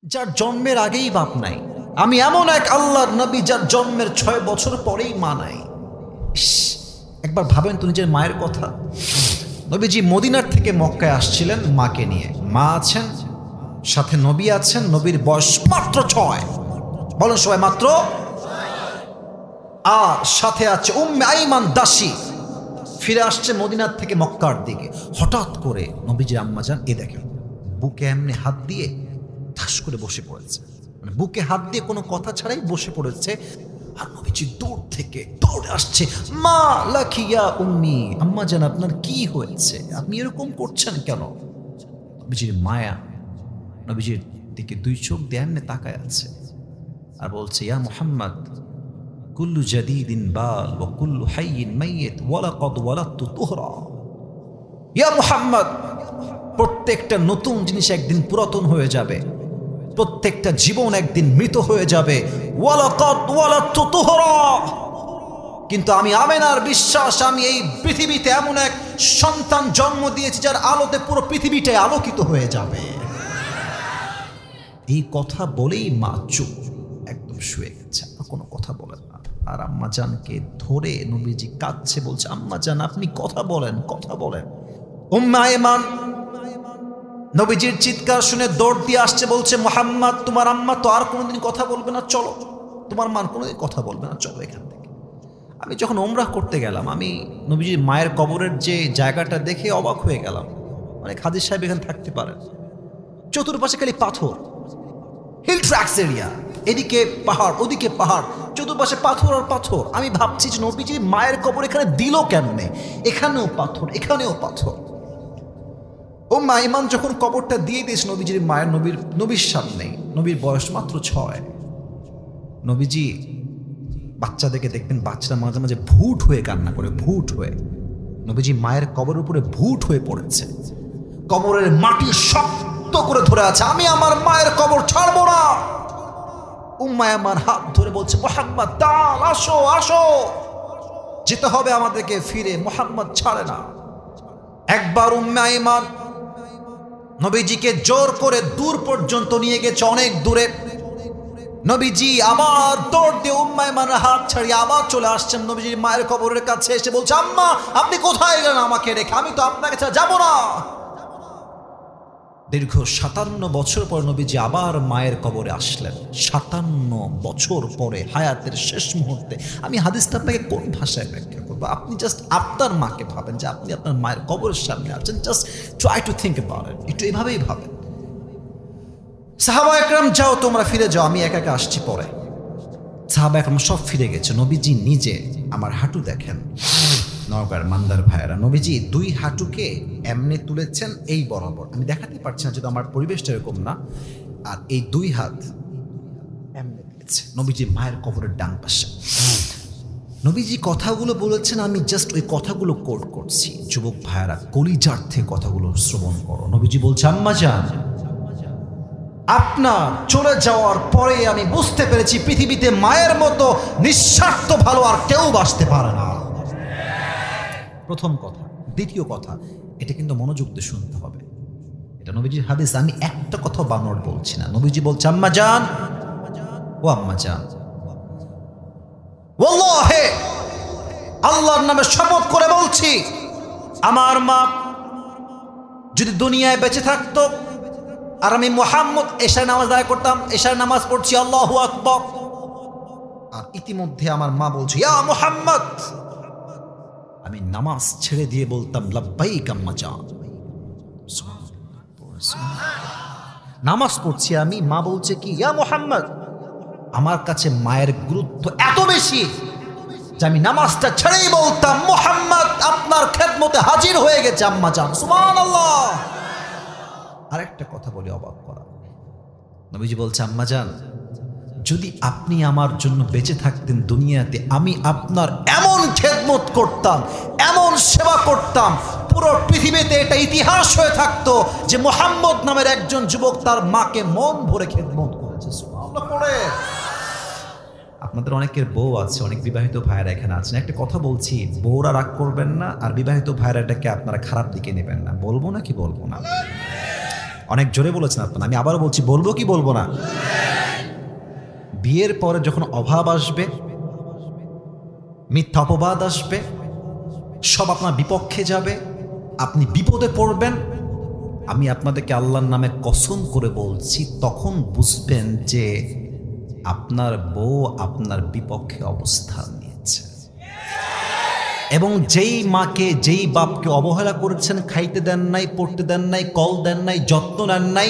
যার জন্মের আগেই বাপ নাই। আমি এমন এক আল্লাহর নবী যার জন্মের 6 বছর পরেই মা নাই। একবার ভাবেন তো নিজের মায়ের কথা। নবীজি মদিনার থেকে মক্কায় আসছিলেন মাকে নিয়ে। মা আছেন, সাথে নবী আছেন, নবীর বয়স মাত্র 6। বলেন সবাই মাত্র। আর সাথে আছে উম্মে আইমান দাসী, ফিরে আসছে মদিনার থেকে মক্কার দিকে। হঠাৎ করে নবীজির আম্মা যান এ দেখেন বুকে এমনি হাত দিয়ে ঠাস করে বসে পড়েছে, মানে বুকে হাত দিয়ে কোনো কথা ছাড়াই বসে পড়েছে। আর নবীজি দূর থেকে দৌড়ে আসছে, মা লাখিয়া উম্মি, আম্মা জান আপনার কি হয়েছে, আপনি এরকম করছেন কেন? নবীজির মায়া নবীজির দিকে 2 চোখ দিয়ে এমনি তাকায় আছে আর বলছে, ইয়া মুহাম্মদ কুল্লু জাদিদিন বাল ওয়া কুল্লু হাইয়িন মাইয়িত ওয়া লাকাদ ওয়ালাদতু তুহরা। ইয়া মুহাম্মদ, প্রত্যেকটা নতুন জিনিস একদিন পুরাতন হয়ে যাবে, প্রত্যেকটা জীবন একদিন মৃত হয়ে যাবে। ওয়া লাকাদ ওয়ালাদতু তুহরা, কিন্তু আমি আমেনার বিশ্বাস, আমি এই পৃথিবীতে এমন এক সন্তান জন্ম দিয়েছি যার আলোতে পুরো পৃথিবীটাই আলোকিত হয়ে যাবে। এই কথা বলেই মা চুপ, একদম শুয়ে গেছে, কোনো কথা বলেন না। আর আম্মা জানকে ধরে নবীজি কাঁদছে, বলছে আম্মা জান আপনি কথা বলেন, কথা বলেন। উম্মে আইমান নবীজির চিৎকার শুনে দৌড় দিয়ে আসছে, বলছে মুহাম্মদ তোমার আম্মা তো আর কোনোদিন কথা বলবে না, চলো, তোমার মা কোনোদিন কথা বলবে না, চলো এখান থেকে। আমি যখন উমরাহ করতে গেলাম, আমি নবীজির মায়ের কবরের যে জায়গাটা দেখে অবাক হয়ে গেলাম। অনেক হাদিস সাহেব এখানে থাকতে পারেন, চতুর্পাশে খালি পাথর, হিল ট্র্যাক্স এরিয়া, এদিকে পাহাড় ওদিকে পাহাড়, চতুর্পাশে পাথর আর পাথর। আমি ভাবছি যে নবীজি মায়ের কবর এখানে দিল কেমনে, এখানেও পাথর এখানেও পাথর। উম্মে আইমান যখন কবরটা দিয়ে দিয়েছে নবীজির মায়ের নবীর সামনে, নবীর বয়স মাত্র 6। নবীজি বাচ্চাদেরকে দেখবেন, বাচ্চারা মাঝে মাঝে ভুট হয়ে কান্না করে, ভুট হয়ে। নবীজি মায়ের কবরের উপরে ভুট হয়ে পড়েছে, কবরের মাটি শক্ত করে ধরে আছে, আমি আমার মায়ের কবর ছাড়বো না। উম্মে আইমান হাত ধরে বলছে, মুহাম্মদ তাল, আসো আসো, যেতে হবে আমাদেরকে ফিরে। মুহাম্মদ ছাড়ে না। একবার উম্মে আইমান নবীজিকে জোর করে দূর পর্যন্ত নিয়ে গেছে, অনেক দূরে। নবীজি আবার দৌড় দিয়ে উম্মে আইমানের হাত ছাড়িয়ে আবার চলে আসছেন নবীজির মায়ের কবরের কাছে, এসে বলছে আম্মা আপনি কোথায় গেলেন আমাকে রেখে, আমি তো আপনাকে ছাড়া যাবো না। দীর্ঘ 57 বছর পর নবীজি আবার মায়ের কবরে আসলেন। 57 বছর পরে, হায়াতের শেষ মুহূর্তে। আমি হাদিসটা আপনাকে কোন ভাষায় ব্যাখ্যা করবো? আপনি জাস্ট আপনার মাকে ভাবেন যে আপনি আপনার মায়ের কবরের সামনে আছেন। Just try to think about it, একটু এভাবেই ভাবেন। সাহাবা একরাম যাও তোমরা ফিরে যাও, আমি একা একা আসছি পরে। সাহাবা একরাম সব ফিরে গেছে। নবীজি নিজে, আমার হাঁটু দেখেন নওগাঁর মান্দার ভাইয়েরা, নবীজি 2 হাঁটুকে এমনি তুলেছেন এই বরাবর, আমি দেখাতে পারছি না যদি আমার পরিবেশটা এরকম না। আর এই 2 হাত এমনি দিয়েছে নবীজি মায়ের কবরের ডান পাশে। নবীজি কথাগুলো বলেছেন, আমি জাস্ট ওই কথাগুলো কোট করছি। যুবক ভাইয়েরা কলিজার থেকে কথাগুলো শ্রবণ করো। নবীজি বলছে আম্মা জান, আপনার চলে যাওয়ার পরে আমি বুঝতে পেরেছি পৃথিবীতে মায়ের মতো নিঃস্বার্থ ভালো আর কেউ বাঁচতে পারে না। প্রথম কথা। দ্বিতীয় কথা, এটা কিন্তু মনোযোগ দিয়ে শুনতে হবে, এটা নবীজির হাদিস, আমি একটা কথা বানোয়াট বলছি না। নবীজি বলছে আম্মা জান, ও আম্মা জান, ওয়াল্লাহি আল্লাহর নামে শপথ করে বলছি, আমার মা যদি দুনিয়ায় বেঁচে থাকতো আর আমি মুহাম্মদ এশার নামাজ আদায় করতাম, এশার নামাজ পড়ছি আল্লাহু আকবার, আর ইতিমধ্যে আমার মা বলছে ইয়া মুহাম্মদ, আমি নামাজ ছেড়ে দিয়ে বলতাম লাব্বাইক আম্মা জান। নামাজ পড়ছি আমি, মা বলছে কি ইয়া মুহাম্মদ। আমার কাছে মায়ের গুরুত্ব এত বেশি যে আমি নামাজটা ছেড়েই বলতাম মুহাম্মদ আপনার খেদমতে হাজির হয়ে গেছে আম্মা জান। সুবহানাল্লাহ। আরেকটা কথা বলে অবাক করা, নবীজি বলছে আম্মা জান, যদি আপনি আমার জন্য বেঁচে থাকতেন দুনিয়াতে, আমি আপনার এমন খেদমত করতাম, এমন সেবা করতাম, পুরো পৃথিবীতে এটা ইতিহাস হয়ে থাকতো যে মুহাম্মদ নামের একজন যুবক তার মাকে মন ভরে খেদমত করেছে। সুবহানাল্লাহ পড়ে। আপনাদের অনেকের বউ আছে, অনেক বিবাহিত ভাইয়েরা এখানে আছেন। একটা কথা বলছি, বউরা রাগ করবেন না, আর বিবাহিত ভাইয়েরা এটাকে আপনারা খারাপ দিকে নেবেন না। বলবো না কি বলবো না? অনেক জোরে বলেছেন আপনারা, আমি আবারও বলছি, বলবো কি বলবো না? বিয়ের পরে যখন অভাব আসবে, মিথ্যা অপবাদ আসবে, সব আপনার বিপক্ষে যাবে, আপনি বিপদে পড়বেন, আমি আপনাদেরকে আল্লাহর নামে কসম করে বলছি, তখন বুঝবেন যে আপনার বউ আপনার বিপক্ষে অবস্থান নিয়েছে। এবং যেই মাকে, যেই বাপকে অবহেলা করেছেন, খাইতে দেন নাই, পড়তে দেন নাই, কল দেন নাই, যত্ন নেন নাই,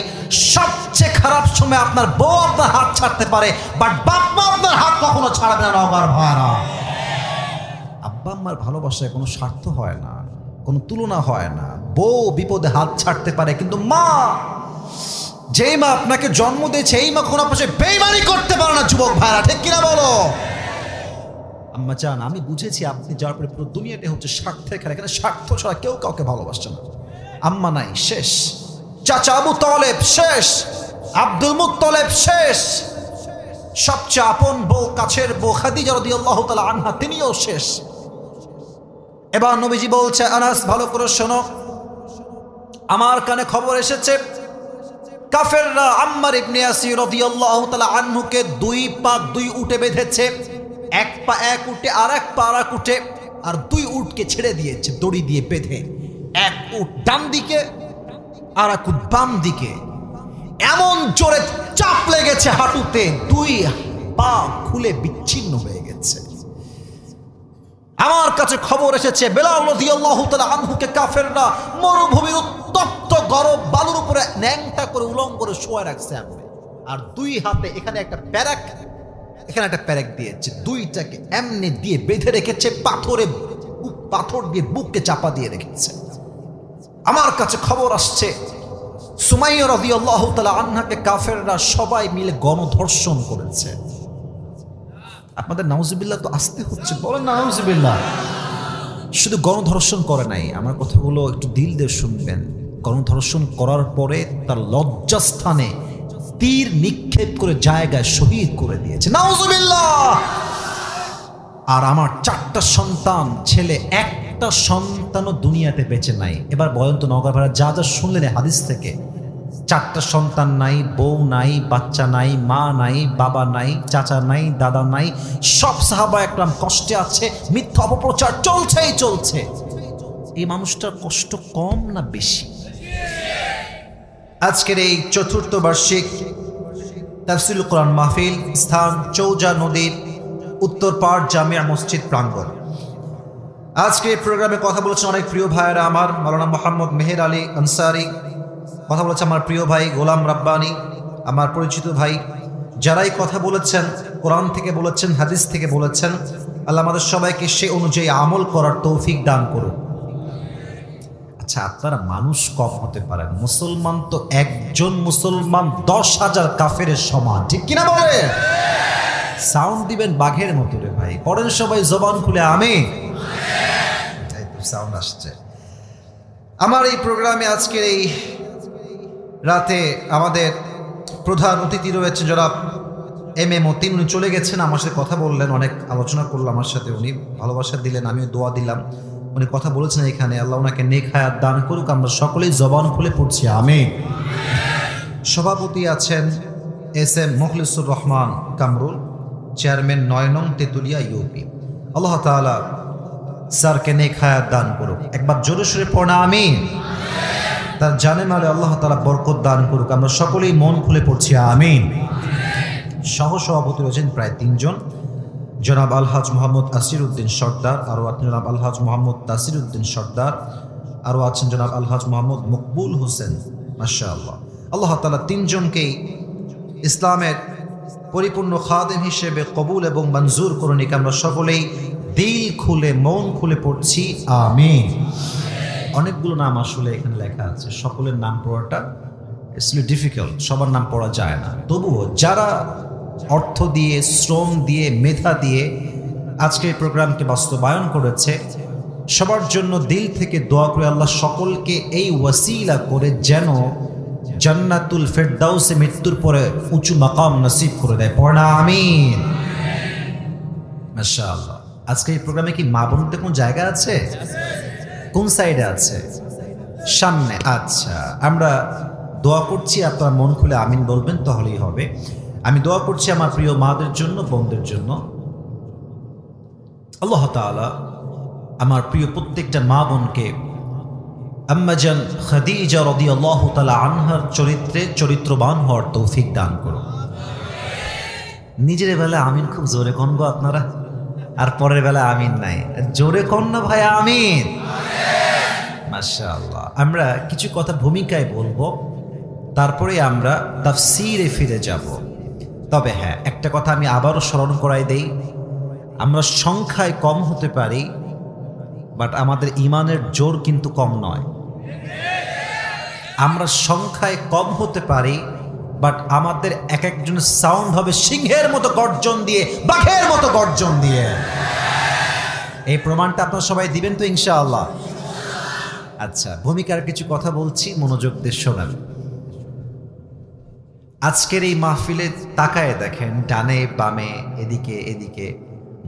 সবচেয়ে খারাপ সময় আপনার বউ আপনার হাত ছাড়তে পারে, বাট বাপ মা আপনার হাত কখনো ছাড়বে না। নগর ভাড়া আব্বা আম্মার ভালোবাসায় কোনো স্বার্থ হয় না, কোনো তুলনা হয় না। বউ বিপদে হাত ছাড়তে পারে, কিন্তু মা, যেই মা আপনাকে জন্ম দিয়েছে, এই মা কোনো পাশে বেইমানি করতে পারে না। যুবক ভাইরা, ঠিক কিনা বলো? আম্মা জান, আমি বুঝেছি আপনি যাওয়ার পরে পুরো দুনিয়াটা হচ্ছে স্বার্থের খেলা, এখানে স্বার্থ ছাড়া কেউ কাউকে ভালোবাসছে না। আম্মা নাই, শেষ। চাচা আবু তালেব শেষ, আব্দুল মুত্তালিব শেষ, সবচেয়ে আপন বউ, কাছের বউ খাদিজা রাদিয়াল্লাহু তাআলা আনহা, তিনিও শেষ। এবার নবীজি বলছে, আনাস ভালো করে শোনো, আমার কানে খবর এসেছে কাফেররা আম্মার ইবনে ইয়াসির রাদিয়াল্লাহু তাআলা আনহুকে দুই পা দুই উটে বেঁধেছে, এক পা এক উটে আর এক পা আর এক উটে, আর দুই উটকে ছেড়ে দিয়েছে দড়ি দিয়ে বেঁধে। এক উট ডান দিকে আর এক উট বাম দিকে। এমন জোরে চাপ লেগেছে হাঁটুতে, দুই পা খুলে বিচ্ছিন্ন হয়ে গেছে। আমার কাছে খবর এসেছে বেলাল রাদিয়াল্লাহু তাআলা আনহুকে কাফেররা মরুভূমির উত্তপ্ত গরম বালুর উপরে ন্যাংটা করে উলঙ্গ করে শোয়া রাখছে, আর দুই হাতে এখানে একটা প্যারাক, এখানে একটা প্যারাক দিয়েছে, দুইটাকে এমনি দিয়ে বেঁধে রেখেছে, পাথর দিয়ে বুককে চাপা দিয়ে রেখেছে। আমার কাছে খবর আসছে সুমাইয়া রাদিয়াল্লাহু তাআলা আনহাকে কাফেররা সবাই মিলে গণধর্ষণ করেছে। আপনাদের নাউজুবিল্লাহ তো আসতে হচ্ছে, বলেন না নাউজুবিল্লাহ। শুধু গণধর্ষণ করে নাই, আমার কথাগুলো একটু দিল দিয়ে শুনবেন। গণধর্ষণ করার পরে তার লজ্জাস্থানে তীর নিক্ষেপ করে জায়গায় শহীদ করে দিয়েছে, নাউজুবিল্লাহ। আর আমার 4টা সন্তান, ছেলে, একটা সন্তানও দুনিয়াতে বেঁচে নাই। এবার বলেন তো নওগাঁ ভাড়া, যা যা শুনলেন হাদিস থেকে, 4টা সন্তান নাই, বউ নাই, বাচ্চা নাই, মা নাই, বাবা নাই, চাচা নাই, দাদা নাই, সব সাহাবা একরাম কষ্টে আছে, মিথ্যা অপপ্রচার চলছেই চলছে। এই মানুষটার কষ্ট কম না বেশি? আজকের এই 4র্থ বার্ষিক তাফসীরুল কোরআন মাহফিল, স্থান চৌজা নদীর উত্তর পাড় জামিয়া মসজিদ প্রাঙ্গণ। আজকে এই প্রোগ্রামে কথা বলেছেন অনেক প্রিয় ভাইয়েরা আমার, মাওলানা মোহাম্মদ মেহের আলী আনসারী, কথা বলেছে আমার প্রিয় ভাই গোলাম রাব্বানী, আমার পরিচিত ভাই। যারাই কথা বলেছেন, কোরআন থেকে বলেছেন, হাদিস থেকে বলেছেন, আল্লাহ আমাদের সবাইকে সে অনুযায়ী আমল করার তৌফিক দান করুন। আচ্ছা, আপনারা মানুষ কম হতে পারেন, মুসলমান তো একজন মুসলমান 10,000 কাফেরের সমান, ঠিক কিনা বলে? সাউন্ড দিবেন বাঘের মতো রে ভাই, পড়েন সবাই জবান খুলে আমিন। এই তো সাউন্ড আসছে। আমার এই প্রোগ্রামে আজকের এই রাতে আমাদের প্রধান অতিথি রয়েছে জনাব এম এ মতিন। উনি চলে গেছেন, আমার সাথে কথা বললেন, অনেক আলোচনা করলো আমার সাথে, উনি ভালোবাসা দিলেন, আমিও দোয়া দিলাম। উনি কথা বলেছেন এখানে, আল্লাহ ওনাকে নেক হায়াত দান করুক। আমরা সকলেই জবান খুলে পড়ছি আমিন। সভাপতি আছেন S M Mukhlisur Rahman Kamrul, chairman 9 নং তেতুলিয়া ইউপি। আল্লাহ তাআলা স্যারকে নেক হায়াত দান করুক। একবার জোরে সোরে পড়া আমিন। তার জানে মালে আল্লাহ তাআলা বরকত দান করুক। আমরা সকলেই মন খুলে পড়ছি আমিন। সহ সভাপতি রয়েছেন প্রায় 3 জন, জনাব আলহাজ মোহাম্মদ আসির উদ্দিন সর্দার, আরও আছেন জনাব আলহাজ মোহাম্মদ তাসির উদ্দিন সর্দার, আরও আছেন জনাব আলহাজ মোহাম্মদ মকবুল হোসেন। মাশাআল্লাহ, আল্লাহ তাআলা 3 জনকেই ইসলামের পরিপূর্ণ খাদেম হিসেবে কবুল এবং মঞ্জুর করুন। আমরা সকলেই দিল খুলে মন খুলে পড়ছি আমিন। অনেকগুলো নাম আসলে এখানে লেখা আছে, সকলের নাম পড়াটা ইটস ডিফিকাল্ট, সবার নাম পড়া যায় না। তবুও যারা অর্থ দিয়ে, শ্রম দিয়ে, মেধা দিয়ে আজকে এই প্রোগ্রামকে বাস্তবায়ন করেছে, সবার জন্য দিল থেকে দোয়া করে আল্লাহ সকলকে এই ওয়াসিলা করে যেন জান্নাতুল ফেরদাউসে মৃত্যুর পরে উঁচু মাকাম নসিব করে দেয়। পড়া আমিন। মাশাআল্লাহ। আজকে এই প্রোগ্রামে কি মা বোনদের কোন জায়গা আছে? কোন সাইডে আছে? সামনে। আচ্ছা, আমরা দোয়া করছি, আপনারা মন খুলে আমিন বলবেন, তাহলেই হবে। আমি দোয়া করছি আমার প্রিয় মাদের জন্য, বোনদের জন্য। আল্লাহ তাআলা আমার প্রিয় প্রত্যেকটা মা বোনকে আম্মাজান খাদিজা রাদিয়াল্লাহু তাআলা আনহার চরিত্রে চরিত্রবান হওয়ার তৌফিক দান করুন। নিজের বেলা আমিন খুব জোরে কোন গো আপনারা, আর পরের বেলা আমিন নাই, জোরে কোন না ভাই আমিন। মাশাআল্লাহ। আমরা কিছু কথা ভূমিকায় বলবো, তারপরে আমরা তাফসীরে ফিরে যাব। তবে হ্যাঁ, একটা কথা আমি আবারও স্মরণ করাই দেই, আমরা সংখ্যায় কম হতে পারি, বাট আমাদের ঈমানের জোর কিন্তু কম নয়। আমরা সংখ্যায় কম হতে পারি, বাট আমাদের এক একজনের সাউন্ড হবে সিংহের মতো গর্জন দিয়ে, বাঘের মতো গর্জন দিয়ে। এই প্রমাণটা আপনারা সবাই দিবেন তো ইনশাআল্লাহ? আচ্ছা, ভূমিকার কিছু কথা বলছি, মনোযোগ দিয়ে শোনেন। আজকের এই মাহফিলে তাকায় দেখেন, ডানে বামে এদিকে এদিকে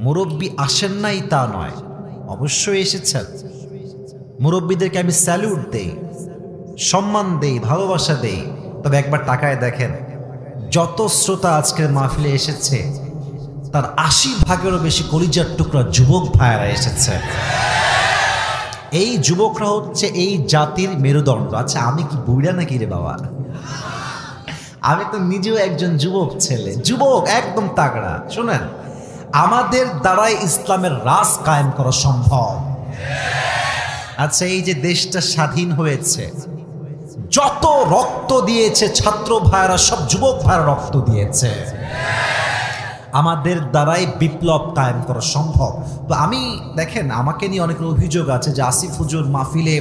মুরব্বী আসেন নাই তা নয়, অবশ্যই এসেছেন। মুরব্বীদেরকে আমি স্যালুট দেই, সম্মান দেই, ভালোবাসা দেই। তবে একবার তাকায় দেখেন, যত শ্রোতা আজকের মাহফিলে এসেছে তার ৮০% বেশি কলিজার টুকরা যুবক ভাইয়েরা এসেছে। এই যুবকরা হচ্ছে এই জাতির মেরুদণ্ড। আচ্ছা, আমি কি বুইড়া নাকি রে বাবা? আমি তো নিজেও একজন যুবক ছেলে, যুবক একদম তাগড়া। শোনেন, আমাদের দ্বারাই ইসলামের রাজ কায়েম করা সম্ভব। আচ্ছা, এই যে দেশটা স্বাধীন হয়েছে, যত রক্ত দিয়েছে ছাত্র ভাইরা, সব যুবক ভাইরা রক্ত দিয়েছে। আমাদের দ্বারাই বিপ্লব কায়েম করা সম্ভব। তো আমি দেখেন, আমাকে নিয়ে অনেক অভিযোগ আছে যে আসিফ হুজুর মাহফিলে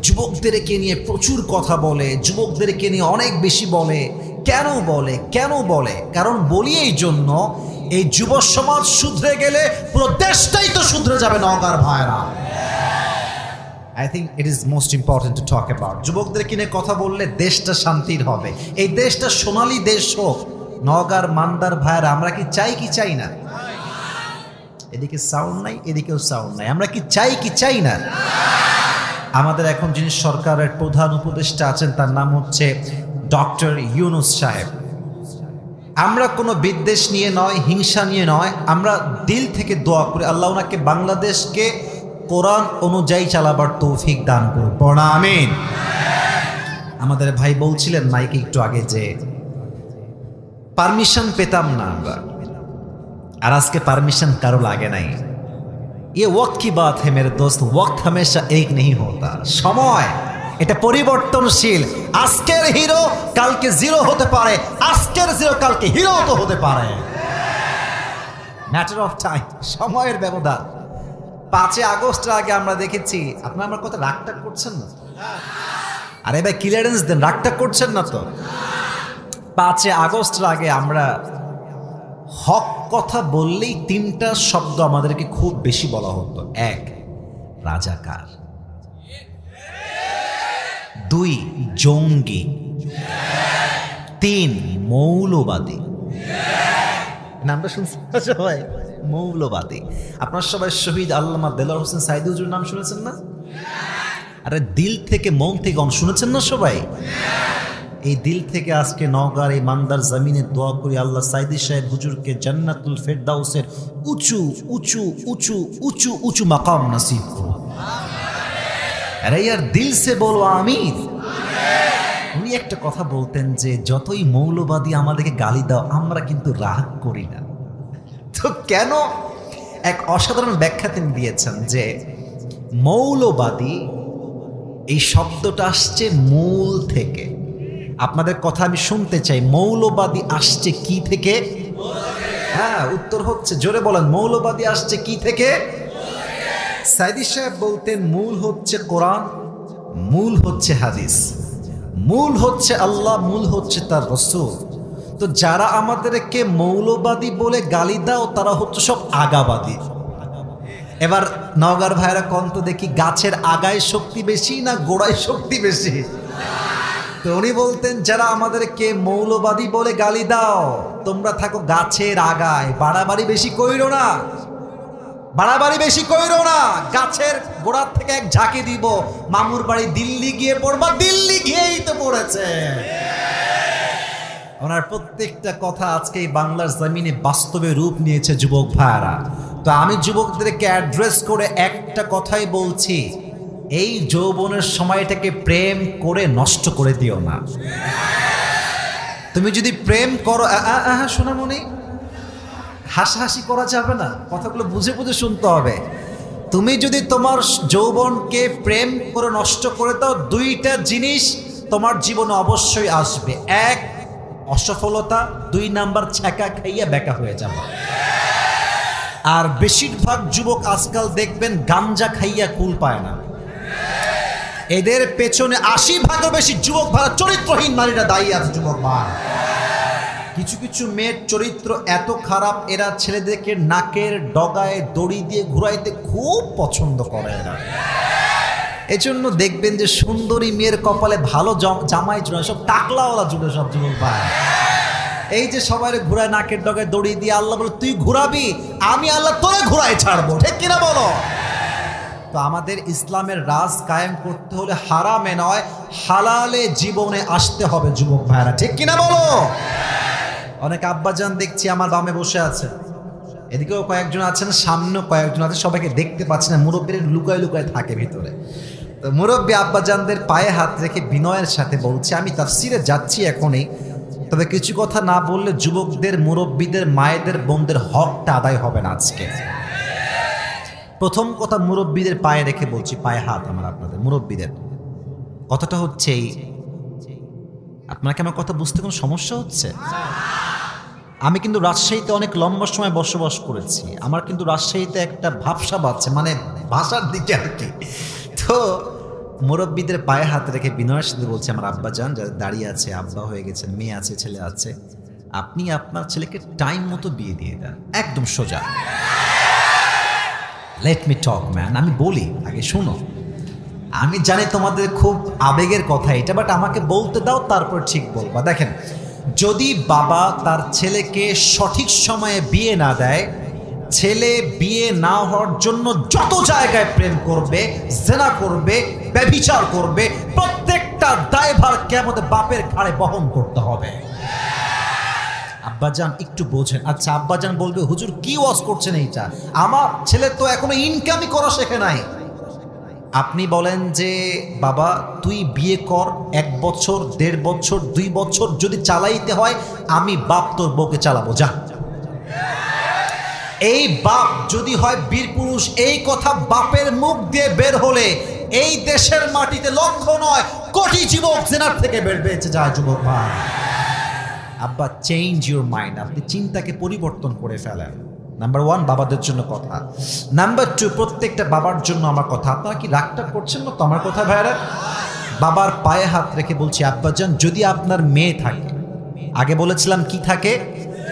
যুবকদেরকে নিয়ে প্রচুর কথা বলে, যুবকদেরকে নিয়ে অনেক বেশি বলে। কেন বলে? কেন বলে? কারণ বলি এই জন্য, এই যুব সমাজ শুধরে গেলে পুরো দেশটাই তো শুধরে যাবে নওগাঁর ভাইরা। I think it is most important to talk about. যুবকদেরকে নিয়ে কথা বললে দেশটা শান্তির হবে, এই দেশটা সোনালী দেশ হোক। নওগাঁর মান্দার ভাইরা, আমরা কি চাই কি চাই না? এদিকে সাউন্ড নাই, এদিকেও সাউন্ড নাই। আমরা কি চাই কি চাই না? আমাদের এখন যিনি সরকারের প্রধান উপদেষ্টা আছেন, তার নাম হচ্ছে ডক্টর ইউনূস সাহেব। আমরা কোনো বিদ্বেষ নিয়ে নয়, হিংসা নিয়ে নয়, আমরা দিল থেকে দোয়া করি আল্লাহ ওনাকে বাংলাদেশকে কোরআন অনুযায়ী চালাবার তৌফিক দান করুন। পড়া আমিন। আমাদের ভাই বলছিলেন মাইকে একটু আগে যে পারমিশন পেতাম না আমরা, আর আজকে পারমিশন কারো লাগে নাই। ये वक्त की बात है मेरे दोस्त, वक्त हमेशा एक नहीं होता। সময় এটা পরিবর্তনশীল। আজকের হিরো কালকে জিরো হতে পারে, আজকের জিরো কালকে হিরো তো হতে পারে। ম্যাটার অফ টাইম, সময়ের ব্যবধান। 5 আগস্টের আগে আমরা দেখেছি, আপনারা আমার কথা রাগটা করছেন না? আরে ভাই ক্লিয়ারেন্স দেন, রাগটা করছেন না তো? 5 আগস্টের আগে আমরা হক কথা বললেই 3টা শব্দ আমাদেরকে খুব বেশি বলা হতো। 1 রাজাকার, 2 জঙ্গি, 3 মৌলবাদী। নামটা শুনছেন সবাই? মৌলবাদী। আপনার সবাই শহীদ আল্লামা দেলোয়ার হোসেন সাইদি হুজুর নাম শুনেছেন না? আরে দিল থেকে মন থেকে শুনেছেন না সবাই? এই দিল থেকে আজকে নওগাঁর এই মান্দার জমিনে দোয়া করি আল্লাহ সাইদি সাহেব হুজুরকে জান্নাতুল ফেরদাউসের উঁচু উঁচু উঁচু উঁচু উঁচু মাকাম নসিব করুন। আরে यार দিল সে বলো আমিন। উনি একটা কথা বলতেন যে যতই মৌলবাদী আমাদেরকে গালি দাও, আমরা কিন্তু রাগ করি না। তো কেন? এক অসাধারণ ব্যাখ্যা তিনি দিয়েছেন যে মৌলবাদী এই শব্দটা আসছে মূল থেকে। আপনাদের কথা আমি শুনতে চাই, মৌলবাদী আসছে কি থেকে? হ্যাঁ, উত্তর হচ্ছে, জোরে বলেন, মৌলবাদী আসছে কি থেকে? সাইদি সাহেব বলতেন মূল হচ্ছে কোরআন, মূল হচ্ছে হাদিস, মূল হচ্ছে আল্লাহ, মূল হচ্ছে তার রাসূল। তো যারা আমাদেরকে মৌলবাদী বলে গালি দাও, তারা হচ্ছে সব আগাবাদী। এবার নওগাঁর ভাইরা কন্ত দেখি, গাছের আগায় শক্তি বেশি না গোড়ায় শক্তি বেশি? তো উনি বলতেন যারা আমাদেরকে মৌলবাদী বলে গালি দাও, তোমরা থাকো গাছের আগায়, বাড়াবাড়ি বেশি কইরো না। বাড়াবাড়ি বেশি কইরো না, গাছের গোড়ার থেকে এক ঝাঁকি দিব, মামুর বাড়ি দিল্লি গিয়ে পড়বা, দিল্লি গিয়েই তো পড়েছে। ওনার প্রত্যেকটা কথা আজকে এই বাংলার জমিনে বাস্তবে রূপ নিয়েছে যুবক ভাইরা। তো আমি যুবকদেরকে অ্যাড্রেস করে একটা কথাই বলছি, এই যৌবনের সময়টাকে প্রেম করে নষ্ট করে দিও না। তুমি যদি প্রেম করো, সোনামণি হাসাহাসি করা যাবে না, কথাগুলো বুঝে বুঝে শুনতে হবে। তুমি যদি তোমার যৌবনকে প্রেম করে নষ্ট করে দাও, দুইটা জিনিস তোমার জীবনে অবশ্যই আসবে। এক, অসফলতা, 2 নাম্বার ছ্যাঁকা খাইয়া বেকা হয়ে যাবে। আর বেশিরভাগ যুবক আজকাল দেখবেন গাঞ্জা খাইয়া কুল পায় না। এদের পেছনে 80% বেশি যুবক ভাড়া চরিত্রহীন নারীরা দায়ী আছে। যুবক ভাড়া কিছু কিছু মেয়ের চরিত্র এত খারাপ, এরা ছেলেদেরকে নাকের ডগায় দড়ি দিয়ে ঘুরাইতে খুব পছন্দ করে এরা। এজন্য দেখবেন যে সুন্দরী মেয়ের কপালে ভালো জামাই জুড়ে, সব টাকলাওয়ালা জুড়ে সব যুবক ভাই। এই যে সবাই ঘুরায় নাকের ডগায় দড়ি দিয়ে, আল্লাহ বলে তুই ঘুরাবি, আমি আল্লাহ তোরে ঘুরাই ছাড়বো, ঠিক কিনা বলো? তো আমাদের ইসলামের রাজ কায়েম করতে হলে হারামে নয়, হালালে জীবনে আসতে হবে যুবক ভাইরা, ঠিক কিনা বলো? অনেক আব্বাজান দেখছি আমার বামে বসে আছে, এদিকেও কয়েকজন আছেন, সামনেও কয়েকজন আছে, সবাইকে দেখতে পাচ্ছি না, মুরব্বীরা লুকায় লুকায় থাকে ভিতরে। তো মুরব্বী আব্বাজানদের পায়ে হাত রেখে বিনয়ের সাথে বলছে, আমি তাফসিরে যাচ্ছি এখনই, তবে কিছু কথা না বললে যুবকদের, মুরব্বীদের, মায়েদের, বোনদের হকটা আদায় হবে না আজকে। প্রথম কথা মুরব্বীদের পায়ে রেখে বলছি, পায়ে হাত আমার আপনাদের মুরব্বীদের। কথাটা হচ্ছে এই, আপনারা কি আমার কথা বুঝতে কোনো সমস্যা হচ্ছে? আমি কিন্তু রাজশাহীতে অনেক লম্বা সময় বসবাস করেছি, আমার কিন্তু রাজশাহীতে একটা ভাবসাব আছে, মানে ভাষার দিকে আর কি। তো মুরব্বীদের পায়ে হাত রেখে বিনয়ের সাথে বলছে, আমার আব্বাজান যারা দাঁড়িয়ে আছে, আব্বা হয়ে গেছেন, মেয়ে আছে, ছেলে আছে, আপনি আপনার ছেলেকে টাইম মতো বিয়ে দিয়ে দেন, একদম সোজা। লেট মি টক ম্যান, আমি বলি, আগে শুনো। আমি জানি তোমাদের খুব আবেগের কথা এটা, বাট আমাকে বলতে দাও, তারপর ঠিক বলবা। দেখেন, যদি বাবা তার ছেলেকে সঠিক সময়ে বিয়ে না দেয়, ছেলে বিয়ে না হওয়ার জন্য যত জায়গায় প্রেম করবে, জেনা করবে, ব্যভিচার করবে, প্রত্যেকটা দায়ভার কিয়ামতে বাপের ঘাড়ে বহন করতে হবে। আব্বাজান একটু বোঝেন। আচ্ছা, আব্বাজান বলবে, হুজুর কি ওয়াজ করছেন এইটা, আমার ছেলে তো এখনো ইনকামই করা শেখে নাই। আপনি বলেন যে বাবা তুই বিয়ে কর, 1 বছর, 1.5 বছর, 2 বছর যদি চালাইতে হয়, আমি বাপ তোর বউকে চালাবো, যা। এই বাপ যদি হয় বীর পুরুষ, এই কথা বাপের মুখ দিয়ে বের হলে এই দেশের মাটিতে লক্ষ নয় কোটি যুবক জেনার থেকে বেঁচে যায়। যুবক ভাই, আব্বা চেঞ্জ ইউর মাইন্ড, আপনি চিন্তাকে পরিবর্তন করে ফেলেন। নাম্বার 1 বাবাদের জন্য কথা। নাম্বার 2 প্রত্যেকটা বাবার জন্য আমার কথা। আপনারা কি রাগটা করছেন না তো আমার কথা ভাইরা? বাবার পায়ে হাত রেখে বলছি, আব্বাজান যদি আপনার মেয়ে থাকে, আগে বলেছিলাম কি থাকে,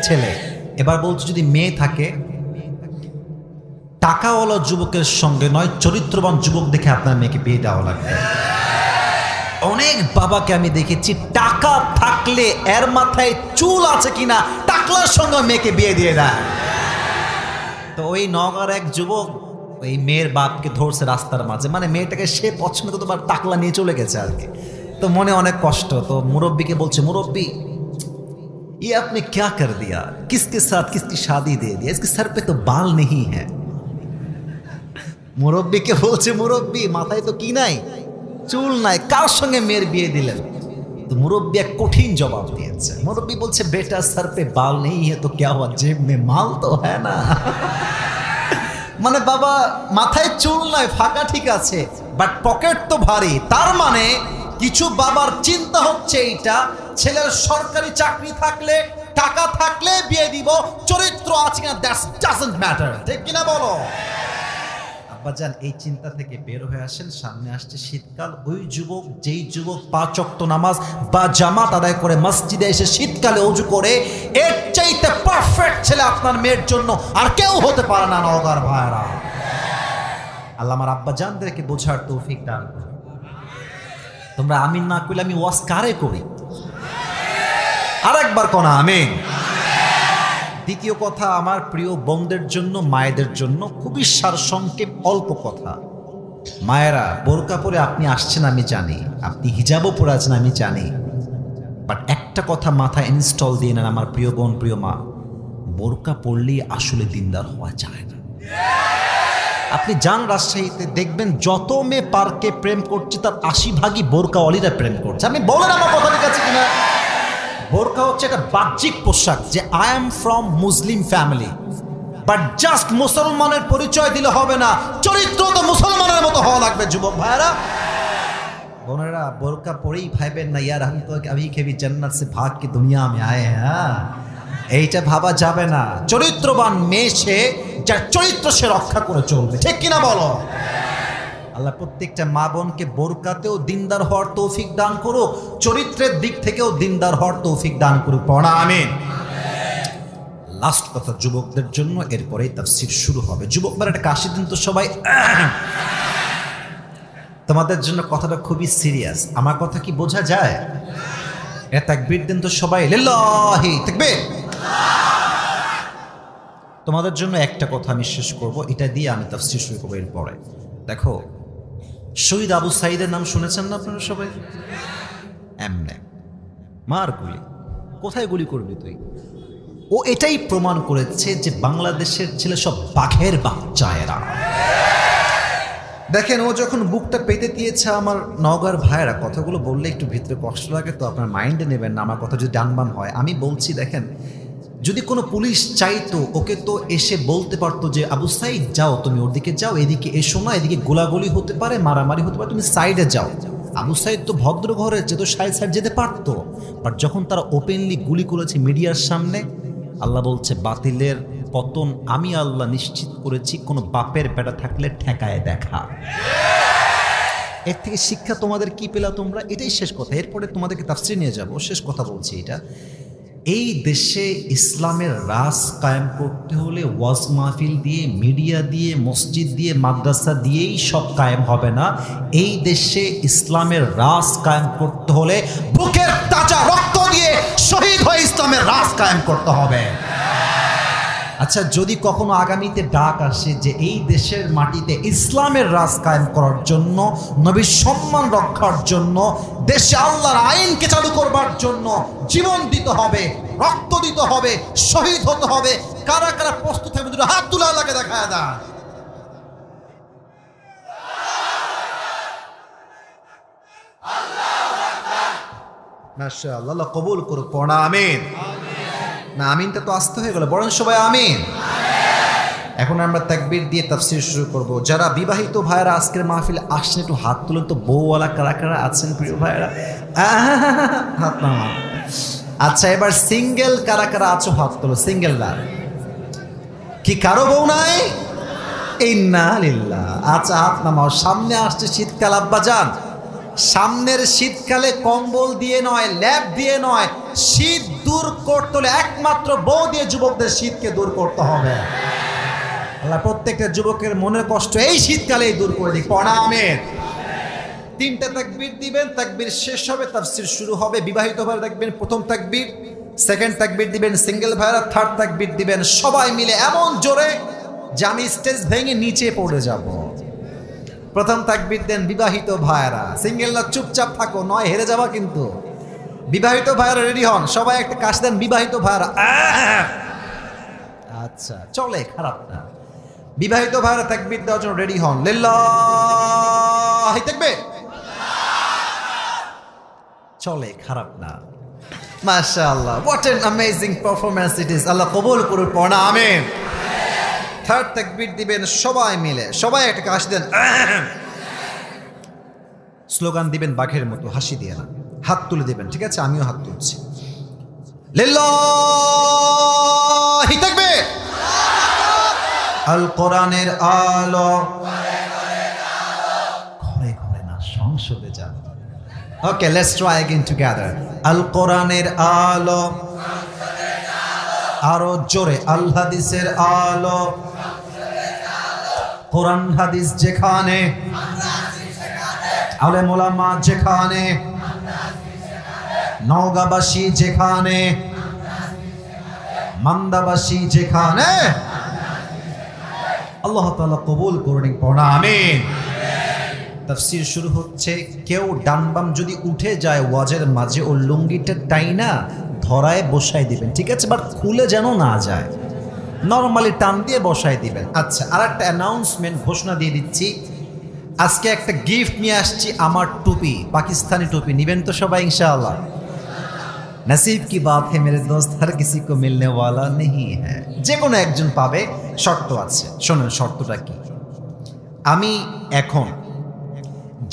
ছেলে, এবার বলছি যদি মেয়ে থাকে, টাকাওয়ালা যুবকের সঙ্গে নয়, চরিত্রবান যুবক দেখে আপনার মেয়েকে বিয়ে দেওয়া লাগবে। অনেক বাবাকে আমি দেখেছি, টাকা থাকলে এর মাথায় চুল আছে কিনা টাকলার সঙ্গে মেয়েকে বিয়ে দিয়ে দেয়। তো ওই নগর এক যুবক ওই মেয়ের বাপকে ধরছে রাস্তার মাঝে, মানে মেয়েটাকে সে পছন্দ করতে পারে, টাকলা নিয়ে চলে গেছে আর কি। তো মনে অনেক কষ্ট। তো মুরব্বীকে বলছে, মুরব্বী ये आपने क्या कर दिया, किसके साथ किसकी शादी दे दिया, इसके सर पे तो बाल नहीं है। মুরব্বীকে বলছে, মুরব্বী মাথায় তো কি নাই, চুল নাই, কার সঙ্গে মেয়ের বিয়ে দিলেন? তো মুরব্বী এক কঠিন জবাব দিয়েছে। মুরব্বী বলছে, বেটা सर पे बाल नहीं है तो क्या हुआ, जेब में माल तो है ना। মানে বাবা মাথায় চুল নাই, ফাঁকা ঠিক আছে, বাট পকেট তো ভারী। তার মানে কিছু বাবার চিন্তা হচ্ছে এইটা, ছেলের সরকারি চাকরি থাকলে, টাকা থাকলে বিয়ে দিব, চরিত্র আছে কিনা দ্যাটস ডাজন্ট ম্যাটার, ঠিক কিনা বলো? আব্বাজান এই চিন্তা থেকে বের হয়ে আসেন। সামনে আসছে শীতকাল। ওই যুবক, যেই যুবক 5 ওয়াক্ত নামাজ বা জামাত আদায় করে মসজিদে এসে শীতকালে ওযু করে, এর চাইতে পারফেক্ট ছেলে আপনার মেয়ের জন্য আর কেউ হতে পারে না। নওগাঁর ভাইরা, আল্লাহ আমার আব্বাজানদেরকে বোঝার তৌফিক দান করুন। তোমরা আমিন না কইলে আমি ওয়াজ কারে করি? আরেকবার কোনা আমিন। দ্বিতীয় কথা, আমার প্রিয় বোনদের জন্য, মায়েদের জন্য খুবই সারসংক্ষেপ অল্প কথা। মায়েরা, বোরকা পরে আপনি আসছেন আমি জানি, আপনি হিজাবও পরে আছেন আমি জানি, বাট একটা কথা মাথায় ইনস্টল দিয়ে নেন আমার প্রিয় বোন, প্রিয় মা, বোরকা পরলেই আসলে দিনদার হওয়া যায় না। আপনি যান রাজশাহীতে, দেখবেন যত মেয়ে পার্কে প্রেম করছে তার 80 ভাগই বোরকাওয়ালিরা প্রেম করছে। আপনি বলেন আমার কথা ঠিক আছে কিনা? বোরকা হচ্ছে একটা বাহ্যিক পোশাক, যে I am from Muslim family, but just মুসলমানের পরিচয় দিলে হবে না, চরিত্র তো মুসলমানের মতো হওয়া লাগবে। যুবক ভাইরা, বোনেরা, বোরকা পরেই ভাইবেন না ইয়ার हम तो अभी कभी जन्नत से भाग के दुनिया में आए हैं, এইটা ভাবা যাবে না। চরিত্রবান মেয়ে সে, যার চরিত্র সে রক্ষা করে চলবে, ঠিক কিনা বলো? আল্লাহ প্রত্যেকটা মা বোনকে বোরকাতেও দিনদার হওয়ার তৌফিক দান করুক, চরিত্রের দিক থেকেও দিনদার হওয়ার তৌফিক দান করুক, পড়া আমিন। লাস্ট কথা যুবকদের জন্য, এরপরেই তাফসীর শুরু হবে। যুবকরা একটা কাশি দিন তো সবাই। তোমাদের জন্য কথাটা খুবই সিরিয়াস, আমার কথা কি বোঝা যায়? এ তাকবীর দিন তো সবাই, লিল্লাহি তাকবীর। তোমাদের জন্য একটা কথা আমি শেষ করব, এটা দিয়ে আমি তাফসীর শুরু করবো। এরপরে দেখো, শহীদ আবু সাঈদের নাম শুনেছেন না আপনারা সবাই? এমনে মার গুলি, কোথায় গুলি করবি তুই? ও এটাই প্রমাণ করেছে যে বাংলাদেশের ছেলে সব বাঘের বাচ্চা এরা। দেখেন, ও যখন বুকটা পেতে দিয়েছে, আমার নওগাঁর ভাইয়েরা, কথাগুলো বললে একটু ভিতরে কষ্ট লাগে, তো আপনার মাইন্ডে নেবেন না আমার কথা যদি ডানবান হয়। আমি বলছি, দেখেন, যদি কোনো পুলিশ চাইতো, ওকে তো এসে বলতে পারতো যে আবু সাঈদ যাও, তুমি ওর দিকে যাও, এদিকে এসো না, এদিকে গোলাগুলি হতে পারে, মারামারি হতে পারে, তুমি সাইডে যাও। আবু সাঈদ তো ভদ্র ঘরে যেত, সাইড যেতে পারতো। বাট যখন তারা ওপেনলি গুলি করেছে মিডিয়ার সামনে, আল্লাহ বলছে বাতিলের পতন আমি আল্লাহ নিশ্চিত করেছি, কোনো বাপের বেটা থাকলে ঠেকায় দেখা। এর থেকে শিক্ষা তোমাদের কি পেলা তোমরা? এটাই শেষ কথা, এরপরে তোমাদেরকে তাফসীর নিয়ে যাব। শেষ কথা বলছি এটা, এই দেশে ইসলামের রাজ কায়েম করতে হলে ওয়াজ মাহফিল দিয়ে, মিডিয়া দিয়ে, মসজিদ দিয়ে, মাদ্রাসা দিয়েই সব কায়েম হবে না। এই দেশে ইসলামের রাজ কায়েম করতে হলে বুকের তাজা রক্ত দিয়ে শহীদ হয়ে ইসলামের রাজ কায়েম করতে হবে। আচ্ছা, যদি কখনো আগামীতে ডাক আসে যে এই দেশের মাটিতে ইসলামের রাজ কায়েম করার জন্য, নবীর সম্মান রক্ষার জন্য, দেশে আল্লাহর আইনকে চালু করবার জন্য জীবন দিতে হবে, রক্ত দিতে হবে, শহীদ হতে হবে, কারা কারা প্রস্তুত হবে দুটো হাত তুলে আল্লাহকে দেখায় দেন। মাশাআল্লাহ, আল্লাহ কবুল করুক, পড়া আমিন। না, আমিনটা তো আসতে হয়ে গেল, বলেন সবাই আমিন। এখন আমরা তাকবীর দিয়ে তাফসীর শুরু করব। যারা বিবাহিত ভাইরা আজকের মাহফিলে আসছেন, একটু হাত তুলেন তো, বউওয়ালা কারা কারা আছেন প্রিয় ভাইরা? হাত নামা। আচ্ছা, এবার সিঙ্গেল কারা কারা আছো হাত তোলো। সিঙ্গেল না কি, কারো বউ নাই? ইন্না লিল্লাহ। আচ্ছা, হাত নামাও। সামনে আসছে শীতকাল আব্বাজান, সামনের শীতকালে কম্বল দিয়ে নয়, ল্যাপ দিয়ে নয়, শীত দূর করতে হলে একমাত্র বউ দিয়ে যুবকদের শীতকে দূর করতে হবে। আল্লাহ প্রত্যেকটা যুবকের মনের কষ্ট এই শীতকালেই দূর করে দিক, পড়া আমিন। 3টা তাকবীর দিবেন, তাকবীর শেষ হবে, তাফসীর শুরু হবে। বিবাহিত ভাইরা দেখবেন প্রথম তাকবীর, সেকেন্ড তাকবীর দিবেন সিঙ্গেল ভাইরা, থার্ড তাকবীর দিবেন সবাই মিলে এমন জোরে যে আমি স্টেজ ভেঙে নিচে পড়ে যাব। প্রথম তাকবীর দেন বিবাহিত ভাইরা, সিঙ্গেলরা চুপচাপ থাকো, নয় হেরে যাবা কিন্তু। বিবাহিত ভাইরা রেডি হন, সবাই একটা কাশ দেন। বিবাহিত ভাইরা, আচ্ছা চলে, খারাপ না। বিবাহিত ভাইরা তাকবীর দেওয়ার জন্য রেডি হন। লিল্লাহি তাকবীর, চলে, খারাপ না। মাশাআল্লাহ, what an amazing performance it is. আল্লাহ কবুল করুন, পড়া আমিন। থার্ড তাকবীর দিবেন সবাই মিলে, সবাই একটা কাশ দেন, স্লোগান দিবেন বাঘের মতো, হাসি দিয়ে না, হাত তুলে দিবেন, ঠিক আছে? আমিও হাত তুলছি। লিল্লাহি তাকবীর। আল কোরআনের আলো ঘরে ঘরে না, সংসদে যান। ওকে, লেটস ট্রাই अगेन টুগেদার। আল কোরআনের আলো, আরো জোরে, আল হাদিসের আলো। কোরআন হাদিস যেখানে, আলেম ওলামা যেখানে, নওগাঁবাসী যেখানে, মান্দাবাসী যেখানে, আল্লাহ তাআলা কবুল করুন, পড়া আমিন। তাফসীর শুরু হচ্ছে, কেউ ডান বাম যদি উঠে যায় ওয়াজের মাঝে, ওর লুঙ্গিটা টাইনা ধরায় বসায় দিবেন, ঠিক আছে, বাট খুলে যেন না যায়, নরমালি টান দিয়ে বসায় দিবেন। আচ্ছা, আর একটা অ্যানাউন্সমেন্ট ঘোষণা দিয়ে দিচ্ছি, আজকে একটা গিফট নিয়ে আসছি, আমার টুপি, পাকিস্তানি টুপি, নিবেন তো সবাই ইনশাআল্লাহ? নসিব কি বাত হে মেরে দোস্ত, হর কিসি কো মিলনে ওয়ালা নেহি হ্যায়, যে কোনো একজন পাবে, শর্ত আছে। শোনেন শর্তটা কি। আমি এখন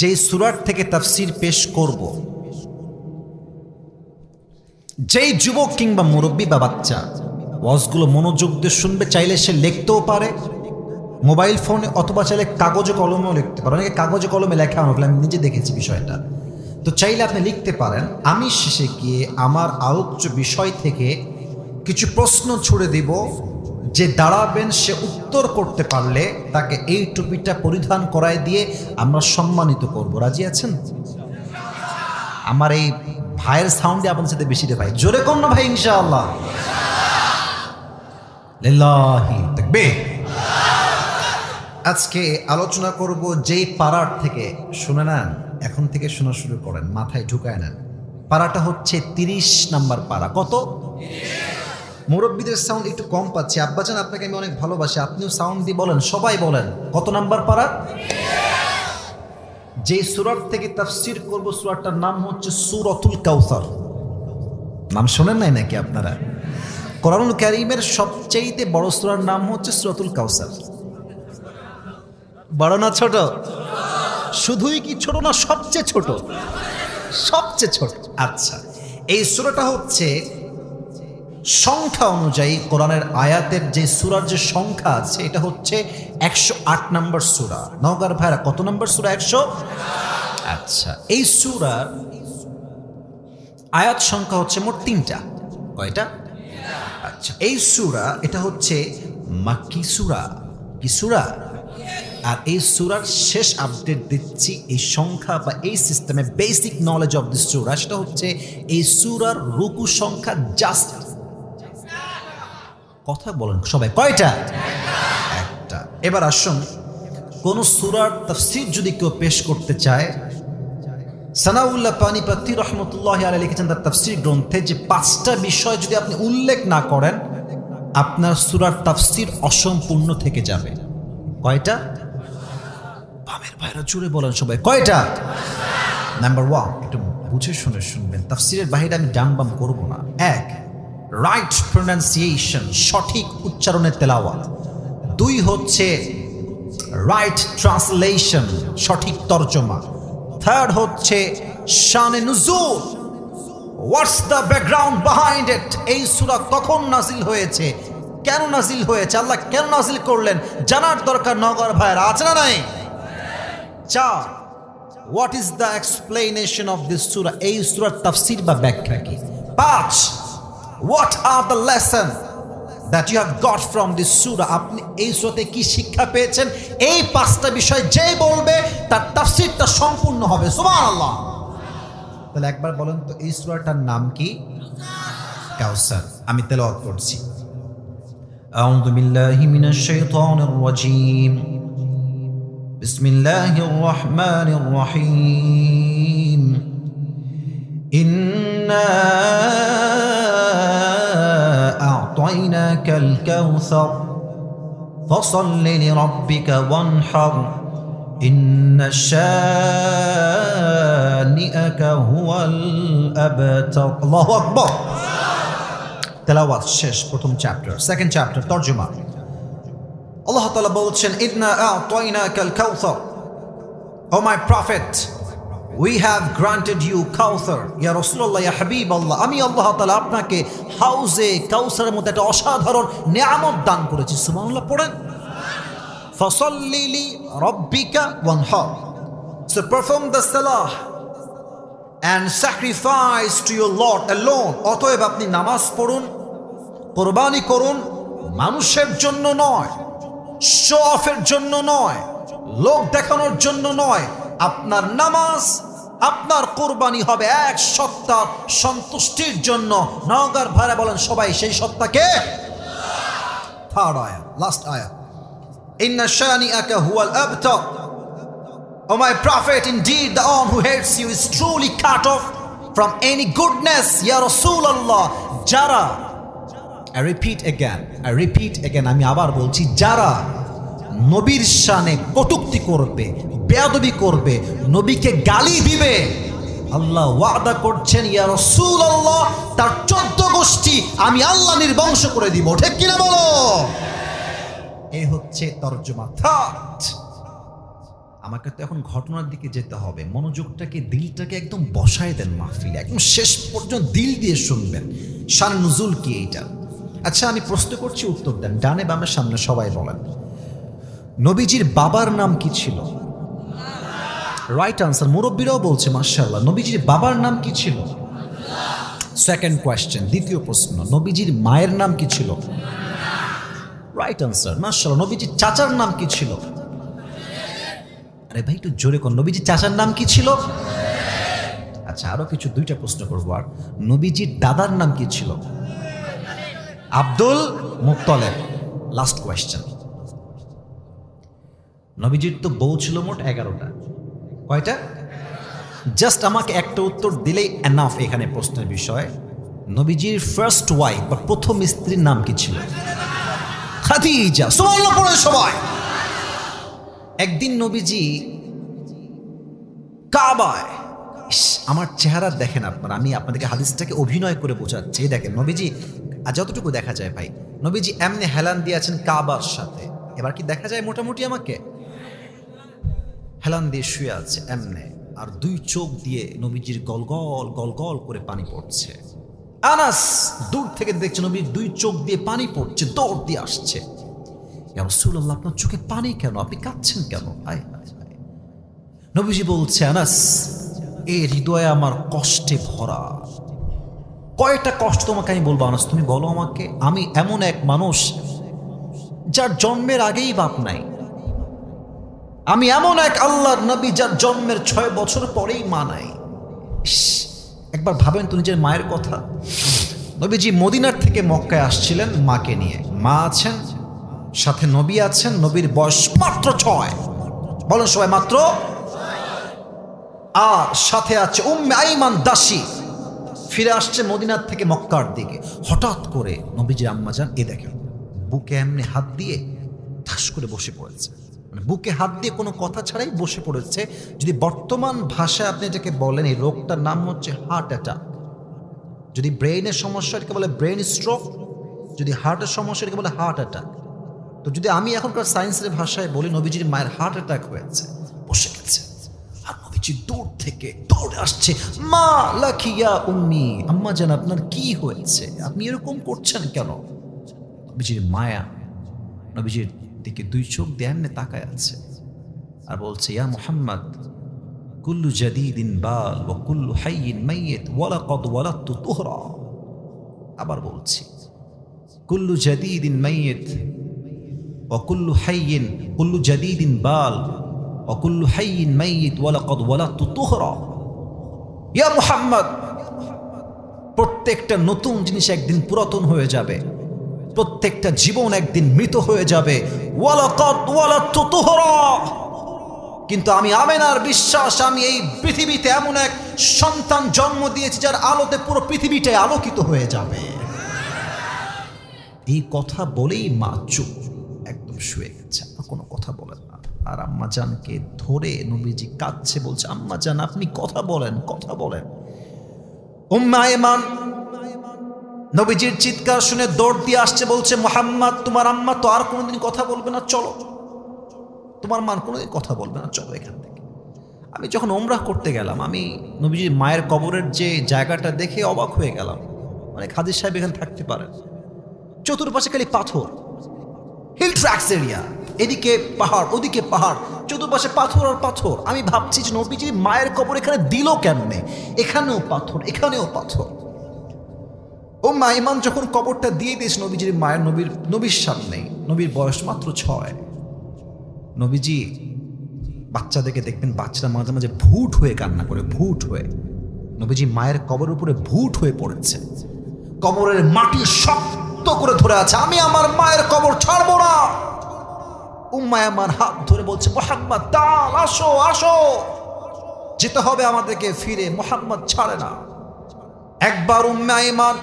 যেই সূরার থেকে তাফসীর পেশ করব, যেই যুবক কিংবা মুরব্বী বা বাচ্চা ওয়াজগুলো মনোযোগ দিয়ে শুনবে, চাইলে সে লিখতেও পারে মোবাইল ফোনে, অথবা চাইলে কাগজে কলমেও লিখতে পারে। অনেকে কাগজে কলমে লেখা হবে, আমি নিজে দেখেছি বিষয়টা, তো চাইলে আপনি লিখতে পারেন। আমি শেষে গিয়ে আমার আলোচ্য বিষয় থেকে কিছু প্রশ্ন ছুড়ে দিব, যে দাঁড়াবেন সে উত্তর করতে পারলে তাকে এই টুপিটা পরিধান করায় দিয়ে আমরা সম্মানিত করব। রাজি আছেন? আমার এই ভাইয়ের সাউন্ডে আপনার সাথে বেশি রে ভাই, জোরে কোন না ভাই, ইনশাআল্লাহ। লিল্লাহি তাকবীর। আজকে আলোচনা করব যেই পাড়ার থেকে, শুনে নেন, এখন থেকে শোনা শুরু করেন, মাথায় ঢুকায় নেন। পাড়াটা হচ্ছে 30 নাম্বার পাড়া। কত? মুরব্বীদের সাউন্ড একটু কম পাচ্ছি। আব্বাজান, আপনাকে আমি অনেক ভালোবাসি, আপনিও সাউন্ড দিয়ে বলেন, সবাই বলেন, কত নাম্বার পাড়া? যে সূরা থেকে তাফসীর করব, সূরাটার নাম হচ্ছে সূরাতুল কাউসার। নাম শোনেন নাই নাকি আপনারা? কোরআনুল কারীমের সবচেয়ে বড় সূরার নাম হচ্ছে সূরাতুল কাউসার। বড় না ছোট? শুধুই কি ছোট না, সবচেয়ে ছোট? সবচেয়ে ছোট। আচ্ছা, এই সূরাটা হচ্ছে সংখ্যা অনুযায়ী কোরআনের আয়াতের যে সূরার যে সংখ্যা আছে, এটা হচ্ছে 108 নম্বর সূরা। নওগাঁর ভাইরা, কত নম্বর সূরা? 100। আচ্ছা, এই সূরার আয়াত সংখ্যা হচ্ছে মোট 3টা। কয়টা? আচ্ছা, এই সূরা, এটা হচ্ছে মাক্কি সূরা। কি সূরা? আর এই সূরার শেষ আপডেট দিচ্ছি, এই সংখ্যা বা এই সিস্টেমে বেসিক নলেজ অফ দিস সূরা, সেটা হচ্ছে এই সূরার রুকু সংখ্যা জাস্ট, কথা বলেন সবাই, কয়টা? একটা। এবার আসুন, কোন সূরার তাফসীর যদি কেউ পেশ করতে চায়, সানাউল্লাহ পানিপতি রহমতুল্লাহি আলাইহি লিখেছেন তার তাফসীর গ্রন্থে, যে 5টা বিষয় যদি আপনি উল্লেখ না করেন, আপনার সূরার তাফসীর অসম্পূর্ণ থেকে যাবে। কয়টা? বামের ভাইরা জোরে বলেন সবাই, কয়টা? নাম্বার 1, একটু বুঝে শুনে শুনবেন, তাফসীরের বাইরে আমি ডান বাম করব না। 1, রাইট প্রোনাউন্সিয়েশন, সঠিক উচ্চারণের তেলাওয়াত। 2 হচ্ছে রাইট ট্রান্সলেশন, সঠিক তর্জমা। 3rd হচ্ছে শানে নুজুল, what's the background behind it, এই সূরা কখন নাজিল হয়েছে, কেন নাজিল হয়েছে, আল্লাহ কেন নাজিল করলেন, জানার দরকার নগর ভাইরা, আছে না নাই? 4, what is the explanation of this সূরা, এই সূরার তাফসীর বা ব্যাখ্যা কি। 5, what are the lesson that you have got from this surah, আপনি এই সূরাতে কি শিক্ষা পেয়েছেন। এই 5টা বিষয় যে বলবে তার তাফসীরটা সম্পূর্ণ হবে। সুবহানাল্লাহ। তাহলে একবার বলেন তো, এই সূরাটার নাম কি? কাউসার। আমি তেলাওয়াত করছি। আউযু বিল্লাহি মিনাশ শাইতানির রাজীম, বিসমিল্লাহির রহমানির রহিম। ইন্না أعطيناك الكوثر فصل لربك وانحر إن شانئك هو الأبتر الله أكبر তেলাওয়াত শেষ। প্রথম চ্যাপ্টার। সেকেন্ড চ্যাপ্টার তরজমা। আল্লাহ তাআলা বলছেন, ইন্না আ'তাইনাকাল কাউসার, O my prophet, we have granted you কাউসার, ইয়া রাসূলুল্লাহ, ইয়া হাবিবাল্লাহ, আমি আল্লাহ তাআলা আপনাকে হাউজে কাউসারের মধ্যে একটা অসাধারণ নিয়ামত দান করেছি। সুবহানাল্লাহ পড়েন। ফাসাল্লি লি রাব্বিকা ওয়ানহার, so perform the salah and sacrifice to your Lord alone, অতএব আপনি নামাজ পড়ুন, কোরবানি করুন, মানুষের জন্য নয়, শো অফের জন্য নয়, লোক দেখানোর জন্য নয়। আপনার নামাজ আপনার কোরবানি হবে এক সত্তার সন্তুষ্টির জন্য। নওগাঁর ভাইরা বলেন সবাই, সেই সত্তাকে? থার্ড আয়াত, লাস্ট আয়াত, ইন্না শানিআকা হুয়াল আবতার। O my prophet, indeed the one who hates you is truly cut off from any goodness. Ya Rasulullah, যারা, I repeat again, আমি আবার বলছি, যারা নবীর শানে কটূক্তি করবে, বেয়াদবি করবে, নবীকে গালি দিবে, আল্লাহ ওয়াদা করছেন ইয়া রাসূলুল্লাহ তার 14 গোষ্ঠী আমি আল্লাহ নির্বংশ করে দিব। ঠিক কিনা বলো? এই হচ্ছে তরজমা। আমাকে তো এখন ঘটনার দিকে যেতে হবে, মনোযোগটাকে, দিলটাকে একদম বসায় দেন মাহফিলে, একদম শেষ পর্যন্ত দিল দিয়ে শুনবেন শান নুজুল কি এইটা। আচ্ছা, আমি প্রশ্ন করছি, উত্তর দেন, ডানে বামে সামনে সবাই বলেন। নবীজির বাবার নাম কি ছিল? রাইট আনসার, মুরব্বীরাও বলছে মাশাআল্লাহ। নবীজির বাবার নাম কি ছিল? সেকেন্ড কোয়েশ্চেন, দ্বিতীয় প্রশ্ন, নবীজির মায়ের নাম কি ছিল? রাইট আনসার, মাশাআল্লাহ। নবীজির চাচার নাম কি ছিল? আরে ভাই একটু জোরে কোন, নবীজির চাচার নাম কি ছিল? আচ্ছা, আরো কিছু, দুইটা প্রশ্ন করবো। আর নবীজির দাদার নাম কি ছিল? Abdul Muttalib. লাস্ট কোয়েশ্চেন, নবীজির তো বউ ছিল মোট 11টা, কয়টা? জাস্ট আমাকে একটা উত্তর দিলেই এনাফ এখানে প্রশ্নের বিষয়। নবীজির ফার্স্ট ওয়াইফ বা প্রথম স্ত্রীর নাম কি ছিল? খাদিজা। সুবহানাল্লাহ পড়ে সবাই। একদিন নবীজি কাবায়, আমার চেহারা দেখেন আপনারা, আমি আপনাদেরকে হাদিসটাকে অভিনয় করে বোঝাচ্ছি। দেখেন নবীজি, আর যতটুকু দেখা যায় ভাই, নবীজি এমনি হেলান দিয়ে আছেন কাবার সাথে। এবার কি দেখা যায় মোটামুটি? আমাকে হেলান দিয়ে শুয়ে আছে এমনে, আর দুই চোখ দিয়ে নবীজির গলগল গলগল করে পানি পড়ছে। আনাস দূর থেকে দেখছে নবীর দুই চোখ দিয়ে পানি পড়ছে, দৌড় দিয়ে আসছে। ইয়া রাসূলুল্লাহ, আপনার চোখে পানি কেন? আপনি কাঁদছেন কেন? নবীজি বলছে, আনাস, এই হৃদয়ে আমার কষ্টে ভরা। কয়টা কষ্ট তোমাকে আমি বলবো আনাস, তুমি বলো আমাকে। আমি এমন এক মানুষ যার জন্মের আগেই বাপ নাই। আমি এমন এক আল্লাহর নবী যার জন্মের 6 বছর পরেই মা নাই। একবার ভাবেন তো নিজের মায়ের কথা। নবীজি মদিনার থেকে মক্কায় আসছিলেন মাকে নিয়ে। মা আছেন, সাথে নবী আছেন, নবীর বয়স মাত্র 6। বলেন সবাই, মাত্র। আর সাথে আছে উম্মে আইমান দাসী, ফিরে আসছে মদিনার থেকে মক্কার দিকে। হঠাৎ করে নবীজির আম্মা যান এ দেখেন বুকে এমনি হাত দিয়ে ঠাস করে বসে পড়েছে। মানে বুকে হাত দিয়ে কোনো কথা ছাড়াই বসে পড়েছে। যদি বর্তমান ভাষায় আপনি এটাকে বলেন, এই রোগটার নাম হচ্ছে হার্ট অ্যাটাক। যদি ব্রেইনের সমস্যা এটাকে বলে ব্রেইন স্ট্রোক, যদি হার্টের সমস্যা এটাকে বলে হার্ট অ্যাটাক। তো যদি আমি এখনকার সায়েন্সের ভাষায় বলি, নবীজির মায়ের হার্ট অ্যাটাক হয়েছে, বসে গেছে। আর নবীজি দূর থেকে দৌড়ে আসছে, মা লাকিয়া উম্মি, আম্মা জান আপনার কি হয়েছে? আপনি এরকম করছেন কেন? নবীজির মায়া নবীজির দিকে দুই চোখ দিয়ে এমনি তাকায় আছে আর বলছে, ইয়া মুহাম্মদ, কুল্লু জাদিদিন বাল ওয়া কুল্লু হাইয়িন মাইয়িত ওয়া লাকাদ ওয়ালাদতু তুহরা। আবার বলছি, কুল্লু জাদিদিন মাইয়িত ওয়া কুল্লু হাইয়িন, কুল্লু জাদিদিন বাল ওয়া কুল্লু হাইয়িন মাইয়িত ওয়া লাকাদ ওয়ালাদতু তুহরা। ইয়া মুহাম্মদ, প্রত্যেকটা নতুন জিনিস একদিন পুরাতন হয়ে যাবে, প্রত্যেকটা জীবন একদিন মৃত হয়ে যাবে। ওয়া লাকাদ ওয়ালাদতু তুহরা। কিন্তু আমি আমেনার বিশ্বাস, আমি এই পৃথিবীতে এমন এক সন্তান জন্ম দিয়েছি যার আলোতে পুরো পৃথিবীটাই আলোকিত হয়ে যাবে। এই কথা বলেই মা চুপ, একদম শুয়ে গেছে, কোনো কথা বলেন না। আর আম্মা জানকে ধরে নবীজি কাঁদছে, বলছে, আম্মা জান আপনি কথা বলেন, কথা বলেন। উম্মে আইমান নবীজির চিৎকার শুনে দৌড় দিয়ে আসছে, বলছে, মুহাম্মদ তোমার আম্মা তো আর কোনোদিন কথা বলবে না, চলো। তোমার মা কোনোদিন কথা বলবে না, চলো এখান থেকে। আমি যখন ওমরাহ করতে গেলাম, আমি নবীজির মায়ের কবরের যে জায়গাটা দেখে অবাক হয়ে গেলাম। মানে হাদিস সাহেব এখানে থাকতে পারেন, চতুর্পাশে খালি পাথর, হিল ট্র্যাক্স এরিয়া, এদিকে পাহাড় ওদিকে পাহাড়, চতুর্পাশে পাথর আর পাথর। আমি ভাবছি যে নবীজির মায়ের কবর এখানে দিল কেমনে? এখানেও পাথর, এখানেও পাথর। উম্মে আইমান যখন কবরটা দিয়ে দিয়েছে নবীজির মায়ের, নবীর সামনেই, নবীর বয়স মাত্র 6। নবীজি বাচ্চাদেরকে দেখবেন, বাচ্চারা মাঝে মাঝে ভুট হয়ে কান্না করে, ভুট হয়ে। নবীজি মায়ের কবরের উপরে ভুট হয়ে পড়েছে, কবরের মাটি শক্ত করে ধরে আছে, আমি আমার মায়ের কবর ছাড়বো না। উম্মে আয়মান হাত ধরে বলছে, মুহাম্মদ তাল, আসো আসো, যেতে হবে আমাদেরকে ফিরে। মুহাম্মদ ছাড়ে না। একবার উম্মে আয়মান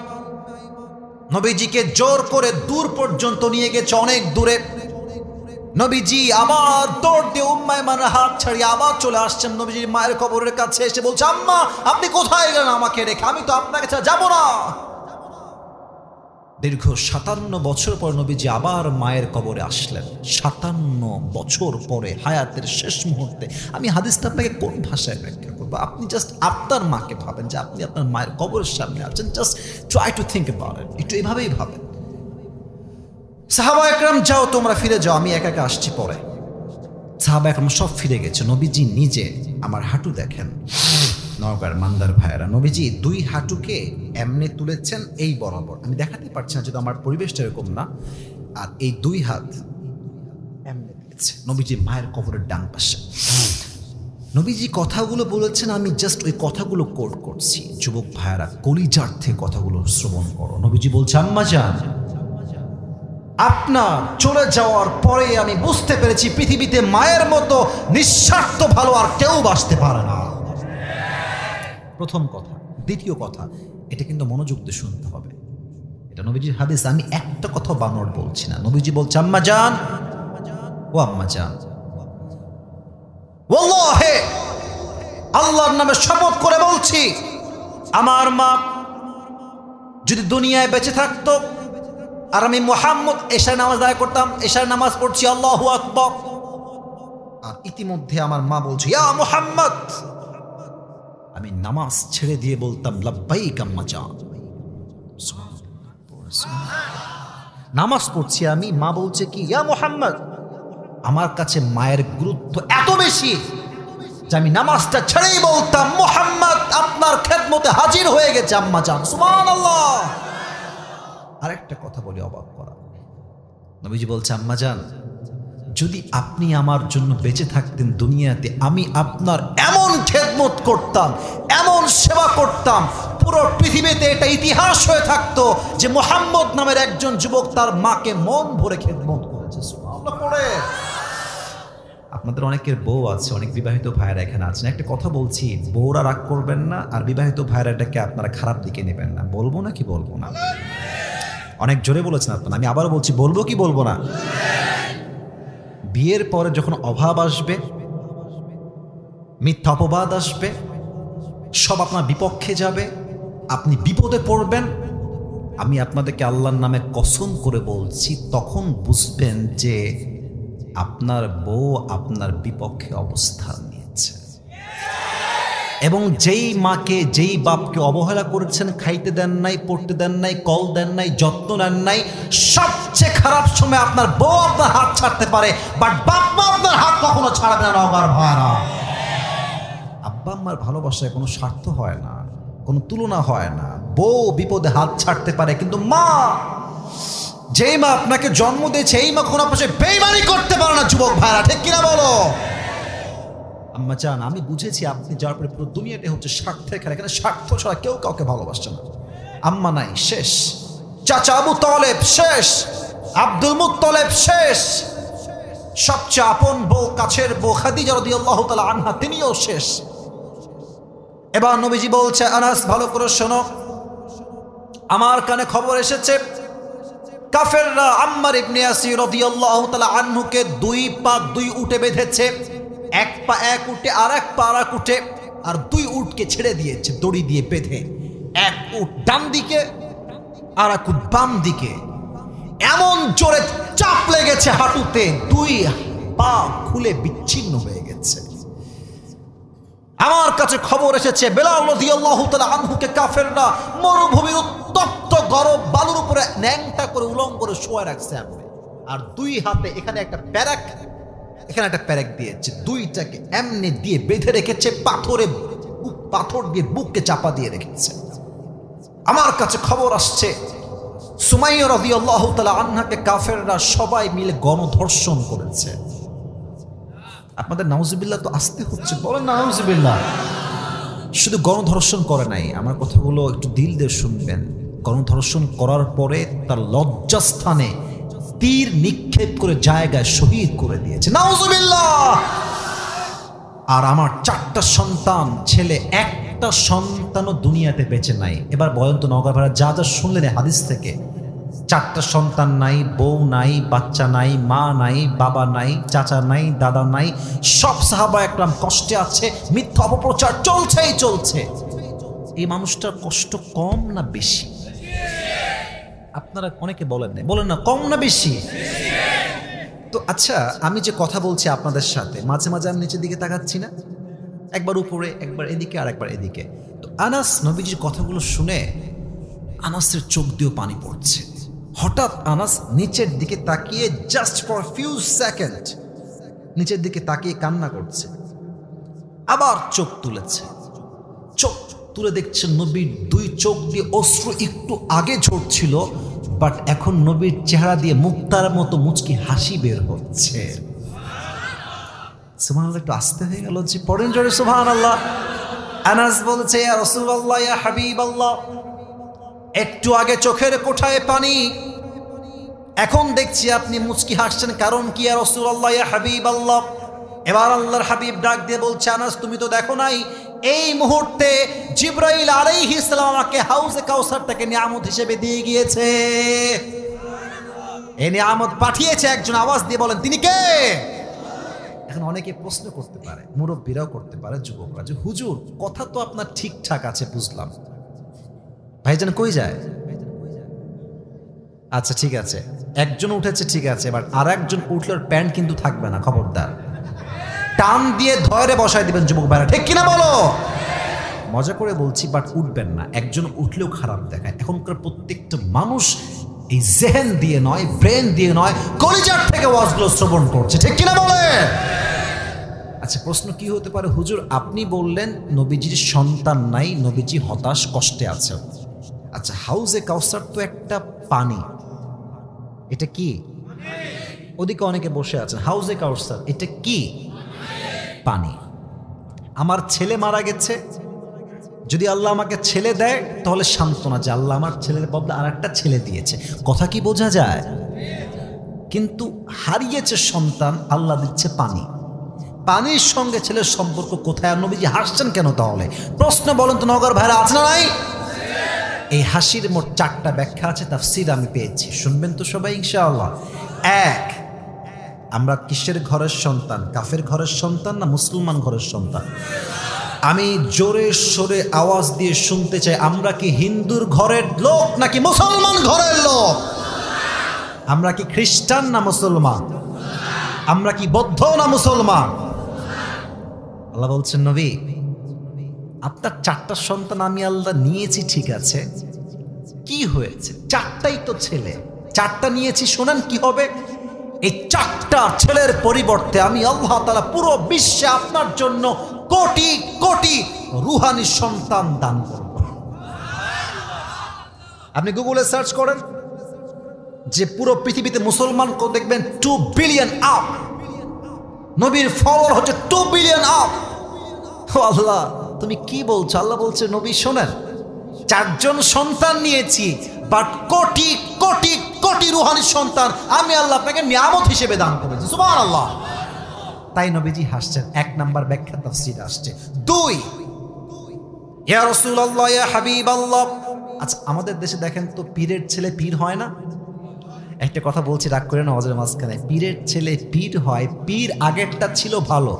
নবীজিকে জোর করে দূর পর্যন্ত নিয়ে গেছে, অনেক দূরে। নবীজি আবার দৌড় দিয়ে উম্মে আয়মানের হাত ছাড়িয়ে আবার চলে আসছেন নবীজির মায়ের কবরের কাছে, এসে বলছে, আম্মা আপনি কোথায় গেলেন আমাকে রেখে? আমি তো আপনাকে ছাড়া যাবো না। দীর্ঘ 57 বছর পর নবীজি আবার মায়ের কবরে আসলেন। 57 বছর পরে, হায়াতের শেষ মুহূর্তে। আমি হাদিসটা আপনাকে কোন ভাষায় ব্যাখ্যা করবো? আপনি জাস্ট আপনার মাকে ভাবেন যে আপনি আপনার মায়ের কবরের সামনে আছেন। Just try to think about it. একটু এভাবেই ভাবেন। সাহাবা একরাম, যাও তোমরা ফিরে যাও, আমি একা একা আসছি পরে। সাহাবা একরাম সব ফিরে গেছে। নবীজি নিজে, আমার হাঁটু দেখেন নওগাঁর মান্দার ভাইয়েরা, নবীজি 2 হাঁটুকে এমনি তুলেছেন এই বরাবর। আমি দেখাতে পারছি না, যদি আমার পরিবেশটা এরকম না। আর এই 2 হাত এমনি দিয়েছে নবীজি মায়ের কবরের ডান পাশে। নবীজি কথাগুলো বলেছেন, আমি জাস্ট ওই কথাগুলো কোট করছি। যুবক ভাইয়েরা, কলিজার থেকে কথাগুলো শ্রবণ করো। নবীজি বলছে, আম্মা জান, আপনার চলে যাওয়ার পরে আমি বুঝতে পেরেছি পৃথিবীতে মায়ের মতো নিঃস্বার্থ ভালো আর কেউ বাঁচতে পারে না। প্রথম কথা। দ্বিতীয় কথা, এটা কিন্তু মনোযোগ দিয়ে শুনতে হবে, এটা নবীজির হাদিস, আমি একটা কথা বানর বলছি না। নবীজি বলছে, আম্মা জান, ও আম্মা জান, ওয়াল্লাহি আল্লাহর নামে শপথ করে বলছি, আমার মা যদি দুনিয়ায় বেঁচে থাকতো আর আমি মুহাম্মদ এশার নামাজ আদায় করতাম, এশার নামাজ পড়ছি আল্লাহু আকবার, আর ইতিমধ্যে আমার মা বলছে ইয়া মুহাম্মদ, আমি নামাজ ছেড়ে দিয়ে বলতাম লাব্বাইক আম্মা জান। নামাজ পড়ছি আমি, মা বলছে কি ইয়া মুহাম্মদ। আমার কাছে মায়ের গুরুত্ব এত বেশি যে আমি নামাজটা ছেড়েই বলতাম মুহাম্মদ আপনার খেদমতে হাজির হয়ে গেছে আম্মা জান। সুবহানাল্লাহ। আরেকটা কথা বলি অবাক করা, নবীজি বলছে, আম্মা জান, যদি আপনি আমার জন্য বেঁচে থাকতেন দুনিয়াতে, আমি আপনার এমন খেদমত করতাম, এমন সেবা করতাম, পুরো পৃথিবীতে এটা ইতিহাস হয়ে থাকতো যে মুহাম্মদ নামের একজন যুবক তার মাকে মন ভরে খেদমত করেছে। সুবহানাল্লাহ পড়ে। আপনাদের অনেকের বউ আছে, অনেক বিবাহিত ভাইয়েরা এখানে আছেন। একটা কথা বলছি, বউরা রাগ করবেন না, আর বিবাহিত ভাইয়েরা এটাকে আপনারা খারাপ দিকে নেবেন না। বলবো না কি বলবো না? অনেক জোরে বলেছেন আপনারা, আমি আবার বলছি, বলবো কি বলবো না? বিয়ের পরে যখন অভাব আসবে, মিথ্যা অপবাদ আসবে, সব আপনার বিপক্ষে যাবে, আপনি বিপদে পড়বেন, আমি আপনাদেরকে আল্লাহর নামে কসম করে বলছি, তখন বুঝবেন যে আপনার বউ আপনার বিপক্ষে অবস্থান নিয়েছে। এবং যেই মাকে, যেই বাপকে অবহেলা করেছেন, খাইতে দেন নাই, পড়তে দেন নাই, কল দেন নাই, যত্ন নেন নাই, সবচেয়ে খারাপ সময় আপনার বউ আপনার হাত ছাড়তে পারে, বাট বাপ মা আপনার হাত কখনো ছাড়বে না। নওগাঁর ভাইরা, আব্বা আম্মার ভালোবাসায় কোনো স্বার্থ হয় না, কোনো তুলনা হয় না। বউ বিপদে হাত ছাড়তে পারে, কিন্তু মা, যেই মা আপনাকে জন্ম দিয়েছে, এই মা কোনো পাশে বেইমানি করতে পারে না। যুবক ভাইরা, ঠিক কিনা বলো? আম্মা জান, আমি বুঝেছি আপনি যাওয়ার পরে পুরো দুনিয়াটা হচ্ছে স্বার্থের খেলা, এখানে স্বার্থ ছাড়া কেউ কাউকে ভালোবাসছে না। আম্মা নাই, শেষ। চাচা আবু তালেব শেষ, আব্দুল মুত্তালিব শেষ, সবচেয়ে আপন বউ, কাছের বউ খাদিজা রাদিয়াল্লাহু তাআলা আনহা, তিনিও শেষ। এবার নবীজি বলছে, আনাস ভালো করে শোনো, আমার কানে খবর এসেছে কাফেররা আম্মার ইবনে ইয়াসির রাদিয়াল্লাহু তাআলা আনহুকে 2 পা 2 উটে বেঁধেছে, 1 পা 1 উটে আর 1 পা আর 1 উটে, আর 2 উটকে ছেড়ে দিয়েছে দড়ি দিয়ে বেঁধে। 1 উট ডান দিকে আর 1 উট বাম দিকে। এমন জোরে চাপ লেগেছে হাঁটুতে, 2 পা খুলে বিচ্ছিন্ন হয়ে গেছে। আমার কাছে খবর এসেছে বেলাল রাদিয়াল্লাহু তাআলা আনহুকে কাফেররা মরুভূমির উত্তপ্ত গরম বালুর উপরে ন্যাংটা করে উলঙ্গ করে শোয়া রাখছে, আর 2 হাতে এখানে একটা প্যারাক, এখানে একটা প্যারাক দিয়েছে, 2টাকে এমনি দিয়ে বেঁধে রেখেছে, পাথর দিয়ে বুককে চাপা দিয়ে রেখেছে। আমার কাছে খবর আসছে সুমাইয়া রাদিয়াল্লাহু তাআলা আনহাকে কাফেররা সবাই মিলে গণধর্ষণ করেছে। আপনাদের নাউজুবিল্লাহ তো আসতে হচ্ছে, বলেন না নাউজুবিল্লাহ। শুধু গণধর্ষণ করে নাই, আমার কথাগুলো একটু দিল দিয়ে শুনবেন। গণধর্ষণ করার পরে তার লজ্জাস্থানে তীর নিক্ষেপ করে জায়গায় শহীদ করে দিয়েছে, নাউজুবিল্লাহ। আর আমার 4টা সন্তান, ছেলে, একটা সন্তানও দুনিয়াতে বেঁচে নাই। এবার বলেন তো নওগাঁ ভাড়া যা যা শুনলেন হাদিস থেকে, 4টা সন্তান নাই, বউ নাই, বাচ্চা নাই, মা নাই, বাবা নাই, চাচা নাই, দাদা নাই, সব সাহাবা একরাম কষ্টে আছে, মিথ্যা অপপ্রচার চলছেই চলছে। এই মানুষটার কষ্ট কম না বেশি? আপনারা অনেকে বলেন না, বলেন না কম না বেশি? তো আচ্ছা, আমি যে কথা বলছি আপনাদের সাথে, মাঝে মাঝে আমি নিচের দিকে তাকাচ্ছি না, একবার উপরে, একবার এদিকে, আর একবার এদিকে। তো আনাস নবীজির কথাগুলো শুনে আনাসের চোখ দিয়েও পানি পড়ছে। হঠাৎ আনাস নিচের দিকে তাকিয়ে জাস্ট ফর ফিউ সেকেন্ড নিচের দিকে তাকিয়ে কান্না করছে, আবার চোখ তুলেছে। চোখ তুলে দেখছে নবীর 2 চোখ দিয়ে অশ্রু একটু আগে ঝরছিল, বাট এখন নবীর চেহারা দিয়ে মুক্তার মতো মুচকি হাসি বের হচ্ছে। সুবহানাল্লাহ, একটু আস্তে হয়ে গেল যে, পড়েন জোরে সুবহানাল্লাহ। আনাস বলছে, ইয়া রাসূলুল্লাহ, ইয়া হাবিবাল্লাহ, একটু আগে চোখের কোঠায় পানি, এখন দেখছি আপনি মুচকি হাসছেন, কারণ কি ইয়া রাসূলুল্লাহ, ইয়া হাবিবাল্লাহ? এবার আল্লাহর হাবিব ডাক দিয়ে বলছে, আনাস তুমি তো দেখো নাই, এই মুহূর্তে জিবরাইল আলাইহিস সালাম আমাকে হাউজে কাউসারটাকে নিয়ামত হিসেবে দিয়ে গিয়েছে। এই নিয়ামত পাঠিয়েছে একজন, আওয়াজ দিয়ে বলেন তিনি কে? এখন অনেকে প্রশ্ন করতে পারে, মুরব্বীরাও করতে পারে, যুবকরা, যে হুজুর কথা তো আপনার ঠিকঠাক আছে, বুঝলাম, ভাইজান কই যায়? আচ্ছা ঠিক আছে, একজন উঠেছে ঠিক আছে, এবার আর একজন উঠলে প্যান্ট কিন্তু থাকবে না, খবরদার, টান দিয়ে ধরে বসায় দিবেন যুবক ভাইরা, ঠিক কিনা বলো? মজা করে বলছি, বাট উঠবেন না, একজন উঠলেও খারাপ দেখায়। এখনকার প্রত্যেকটা মানুষ এই জেহেন দিয়ে নয়, ব্রেন দিয়ে নয়, কলিজার থেকে ওয়াজগুলো শ্রবণ করছে, ঠিক কিনা বলে? আচ্ছা প্রশ্ন কি হতে পারে, হুজুর আপনি বললেন নবীজির সন্তান নাই, নবীজি হতাশ কষ্টে আছে। আচ্ছা হাউজে কাউসার তো একটা পানি, এটা কি? ওদিকে অনেকে বসে আছেন, হাউজে কাউসার এটা কি? পানি। আমার ছেলে মারা গেছে, যদি আল্লাহ আমাকে ছেলে দেয় তাহলে সান্ত্বনা যে আল্লাহ আমার ছেলের বদলে আর একটা ছেলে দিয়েছে, কথা কি বোঝা যায়? কিন্তু হারিয়েছে সন্তান, আল্লাহ দিচ্ছে পানি। পানির সঙ্গে ছেলের সম্পর্ক কোথায়? আর নবীজি হাসছেন কেন তাহলে? প্রশ্ন বলেন তো নগর ভাইরা, আছে না নাই? এই হাসির মোট 4টা ব্যাখ্যা আছে, তাফসীর আমি পেয়েছি, শুনবেন তো সবাই ইনশাআল্লাহ। 1, আমরা কিসের ঘরের সন্তান? কাফের ঘরের সন্তান না মুসলমান ঘরের সন্তান? আমি জোরে সোরে আওয়াজ দিয়ে শুনতে চাই, আমরা কি হিন্দুর ঘরের লোক নাকি মুসলমান ঘরের লোক? আমরা কি খ্রিস্টান না মুসলমান? আমরা কি বৌদ্ধ না মুসলমান? আল্লাহ বলছেন, নবী আপনার 4টা সন্তান আমি আল্লাহ নিয়েছি, ঠিক আছে, কি হয়েছে? 4টাই তো ছেলে, 4টা নিয়েছি, শোনেন কি হবে, এই 4টা ছেলের পরিবর্তে আমি আল্লাহ তাআলা পুরো বিশ্বে আপনার জন্য কোটি কোটি রুহানি সন্তান দান করব। আপনি গুগলে সার্চ করেন যে পুরো পৃথিবীতে মুসলমান দেখবেন 2 বিলিয়ন আপ, নবীর ফলোয়ার হচ্ছে 2 বিলিয়ন আপ। আল্লাহ তুমি কি বলছো? আল্লাহ বলছে, নবী শোনেন, 4জন সন্তান নিয়েছি, বাট কোটি কোটি কোটি রুহানি সন্তান আমি আল্লাহ আপনাকে নিয়ামত হিসেবে দান করেছি, সুবহানাল্লাহ। তাই নবীজি হাসছেন। 1 নাম্বার ব্যাখ্যা তাফসীর আসছে। 2, ইয়া রাসূলুল্লাহ, ইয়া হাবিবাল্লাহ, আচ্ছা আমাদের দেশে দেখেন তো পীরের ছেলে পীর হয় না? একটা কথা বলছি, রাগ করে না, ওয়াজের মাঝখানে, পীরের ছেলে পীর হয়, পীর আগেরটা ছিল ভালো,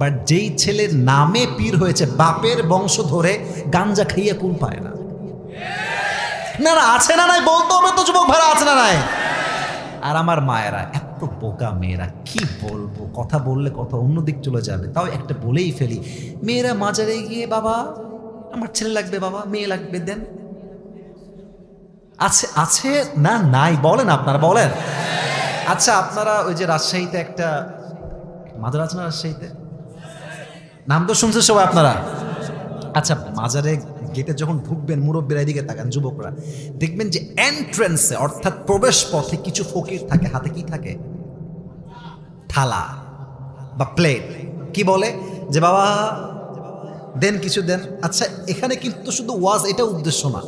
বাট যেই ছেলের নামে পীর হয়েছে, বাপের বংশ ধরে গাঞ্জা খাইয়ে কুল পায় না। না না, আছে না নাই বলতে হবে তো যুবক ভাইরা, আছে না নাই? আর আমার মায়েরা এত বোকা মেয়েরা, কি বলবো, কথা বললে কথা অন্যদিক চলে যাবে, তাও একটা বলেই ফেলি। মেয়েরা মাজারে গিয়ে, বাবা আমার ছেলে লাগবে, বাবা মেয়ে লাগবে, দেন। আছে আছে না নাই বলেন, আপনারা বলেন। আচ্ছা আপনারা ওই যে রাজশাহীতে একটা মাজার আছে না, রাজশাহীতে নাম তো শুনছে সবাই আপনারা। আচ্ছা মাজারে গেটে যখন ঢুকবেন, মুরব্বীরা এদিকে তাকান, যুবকরা দেখবেন যে এন্ট্রান্সে অর্থাৎ প্রবেশ পথে কিছু ফকির থাকে, হাতে কি থাকে? থালা। বা প্লেট, কি বলে যে বাবা দেন, কিছু দেন। আচ্ছা এখানে কিন্তু শুধু ওয়াজ এটা উদ্দেশ্য না।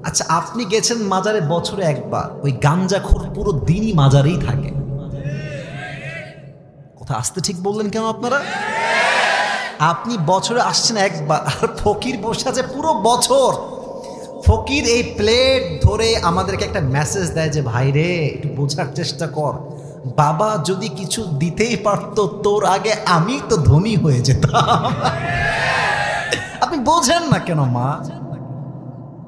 আচ্ছা আপনি গেছেন মাজারে বছরে একবার, ওই গাঞ্জাখোর পুরো দিনই মাজারেই থাকে। কথা আসতে ঠিক বললেন কেন আপনারা? আপনি বছরে আসছেন একবার, আর ফকির বসে আছে পুরো বছর। ফকির এই প্লেট ধরে আমাদেরকে একটা মেসেজ দেয় যে ভাই রে একটু বোঝার চেষ্টা কর, বাবা যদি কিছু দিতেই পারতো তোর আগে আমি তো ধনী হয়ে যেতাম। আপনি বোঝেন না কেন মা?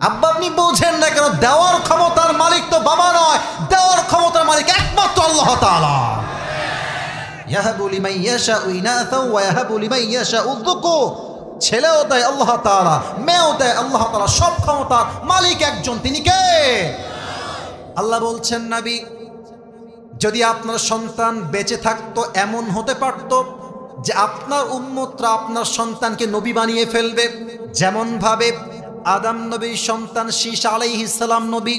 আব্বা আপনি বোঝেন না কেন? দেওয়ার ক্ষমতার মালিক তো বাবা নয়, দেওয়ার ক্ষমতার মালিক একমাত্র আল্লাহ তাআলা। ইয়াহাবু লিমান ইয়াশাউ ইনাসা ওয়া ইয়াহাবু লিমান ইয়াশাউ যুকুর। ছেলেও দেয় আল্লাহ তাআলা, মেয়েও দেয় আল্লাহ তাআলা, সব ক্ষমতার মালিক একজন, তিনি কে? আল্লাহ বলছেন নবী যদি আপনার সন্তান বেঁচে থাকতো এমন হতে পারত যে আপনার উম্মতরা আপনার সন্তানকে নবী বানিয়ে ফেলবে। যেমন ভাবে আদম নবীর সন্তান শীস আলাইহিস সালাম নবী,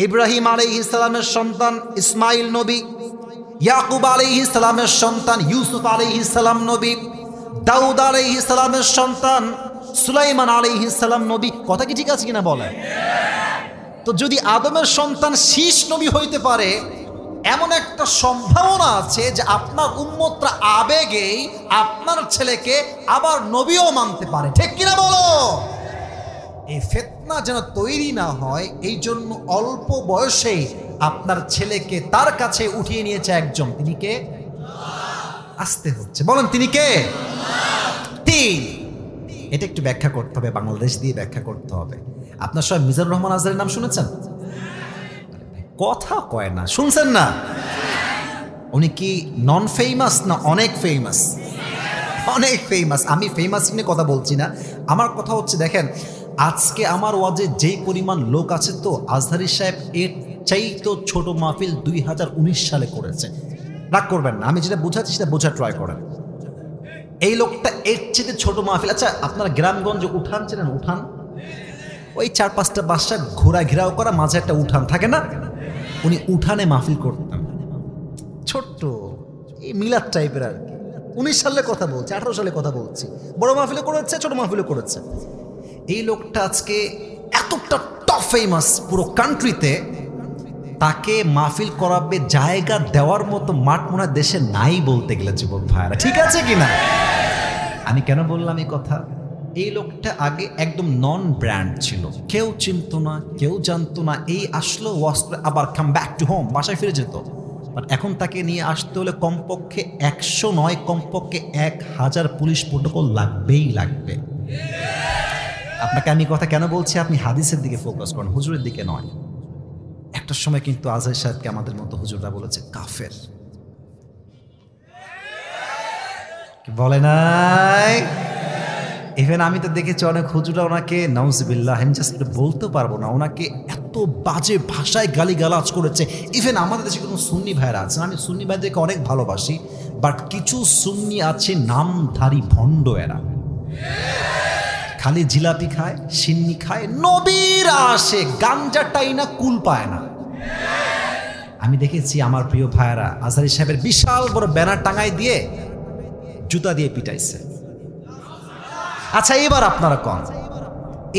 ইব্রাহিম আলাইহিস সালামের সন্তান ইসমাইল নবী, ইয়াকুব আলাইহিস সালামের সন্তান ইউসুফ আলাইহিস সালাম নবী, দাউদ আলাইহিস সালামের সন্তান সুলাইমান আলাইহিস সালাম নবী। কথা কি ঠিক আছে কিনা বলেন? তো যদি আদমের সন্তান শীষ নবী হইতে পারে, এমন একটা সম্ভাবনা আছে যে আপনার উম্মতরা আবেগেই আপনার ছেলেকে আবার নবীও মানতে পারে। ঠিক কিনা বলো? এই ফিতনা যেন তৈরি না হয়, এই জন্য অল্প বয়সেই আপনার ছেলেকে তার কাছে উঠিয়ে নিয়েছে একজন, তিনি কে? আসতে হচ্ছে, বলেন তিনি কে? তিন। এটা একটু ব্যাখ্যা করতে হবে, বাংলাদেশ দিয়ে ব্যাখ্যা করতে হবে। আপনার সবাই মিজানুর রহমান আজহারের নাম শুনেছেন? কথা কয় না, শুনছেন না? উনি কি নন ফেমাস না অনেক ফেমাস? অনেক ফেমাস। আমি ফেমাস নিয়ে কথা বলছি না, আমার কথা হচ্ছে দেখেন আজকে আমার ওয়াজে যেই পরিমাণ লোক আছে, তো আজহারী সাহেব এর চাইতো ছোট মাহফিল 2019 সালে করেছে। রাগ করবেন না, আমি যেটা বোঝাচ্ছি সেটা বোঝা ট্রাই করেন। এই লোকটা এর চেয়ে ছোট মাহফিল। আচ্ছা আপনার গ্রামগঞ্জে উঠান চেনেন? উঠান ওই 4-5টা বাসা ঘোরা ঘেরাও করা, মাঝে একটা উঠান থাকে না? উনি উঠানে মাহফিল করতেন, ছোট্ট এই মিলাদ টাইপের আর কি। 19 সালে কথা বলছি, 18 সালে কথা বলছি। বড় মাহফিলে করেছে, ছোট মাহফিলে করেছে। এই লোকটা আজকে এতটা টপ ফেমাস পুরো কান্ট্রিতে, তাকে মাহফিল করাবে জায়গা দেওয়ার মতো মাঠ মনে হয় দেশে নাই বলতে গেলে, যুবক ভাইরা ঠিক আছে কিনা? আমি কেন বললাম এই কথা? এই লোকটা আগে একদম নন ব্র্যান্ড ছিল, কেউ চিনত না, কেউ জানতো না। এই আসলো ওয়াজ করে আবার কাম ব্যাক টু হোম, বাসায় ফিরে যেত। বাট এখন তাকে নিয়ে আসতে হলে কমপক্ষে 100 নয়, কমপক্ষে 1000 পুলিশ প্রোটোকল লাগবেই লাগবে। আপনাকে আমি কথা কেন বলছি? আপনি হাদিসের দিকে ফোকাস করেন, হুজুরের দিকে নয়। একটা সময় কিন্তু আজহার সাহেবকে আমাদের মতো হুজুররা বলেছে কাফের, বলে নাই? ইভেন আমি তো দেখেছি অনেক হুজুরা ওনাকে নাউজুবিল্লাহ, আমি জাস্ট বলতে পারবো না, ওনাকে এত বাজে ভাষায় গালিগালাজ করেছে। ইভেন আমাদের দেশে কোনো সুন্নি ভাইরা আছেন, আমি সুন্নি ভাইদেরকে অনেক ভালোবাসি, বাট কিছু সুন্নি আছে নামধারী ভণ্ড, এরা খালি জিলাপি খায়, সিন্নি খায়, নবীর আসে গাঞ্জাটাই না কুল পায় না। আমি দেখেছি আমার প্রিয় ভাইয়েরা আজহারী সাহেবের বিশাল বড় ব্যানার টাঙাই দিয়ে জুতা দিয়ে পিটাইছে। আচ্ছা এবার আপনারা কন,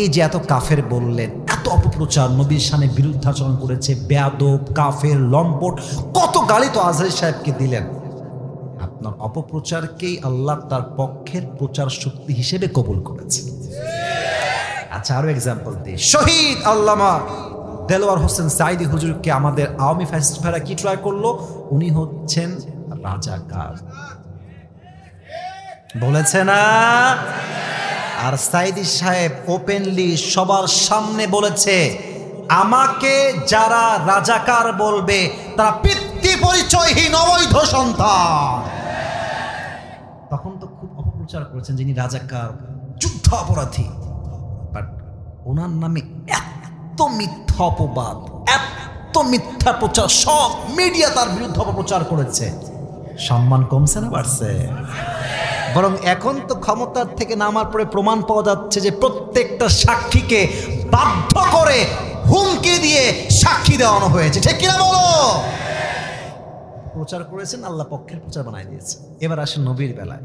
এই যে এত কাফের বললেন, এত অপপ্রচার, নবীর শানে বিরুদ্ধাচরণ করেছে, বেয়াদব, কাফের, লম্পট, কত গালি তো আজহারী সাহেবকে দিলেন। আপনার অপপ্রচারকেই আল্লাহ তার পক্ষের প্রচার শক্তি হিসেবে কবুল করেছে। আচ্ছা আরো এক্সাম্পল দিই, শহীদ আল্লামা দেলোয়ার হোসেন সাইদি হুজুরকে আমাদের আওয়ামী ফ্যাসিস্টরা কি ট্রাই করলো? উনি হচ্ছেন রাজাকার, বলেছে না? আর সাইদি সাহেব ওপেনলি সবার সামনে বলেছে, আমাকে যারা রাজাকার বলবে তারা পিতৃ পরিচয়হীন অবৈধ সন্তান। তখন তো খুব অপপ্রচার করেছেন যিনি রাজাকার, যুদ্ধ অপরাধী, বাট ওনার নামে এত মিথ্যা অপবাদ, এত মিথ্যা প্রচার, সব মিডিয়া তার বিরুদ্ধে অপপ্রচার করেছে। সম্মান কমছে না বাড়ছে? বরং এখন তো ক্ষমতার থেকে নামার পরে প্রমাণ পাওয়া যাচ্ছে যে প্রত্যেকটা সাক্ষীকে বাধ্য করে হুমকি দিয়ে সাক্ষী দেওয়ানো হয়েছে। ঠিক কিনা বলো? অপপ্রচার করেছেন, আল্লাহ পক্ষের প্রচার বানাই দিয়েছে। এবার আসেন নবীর বেলায়।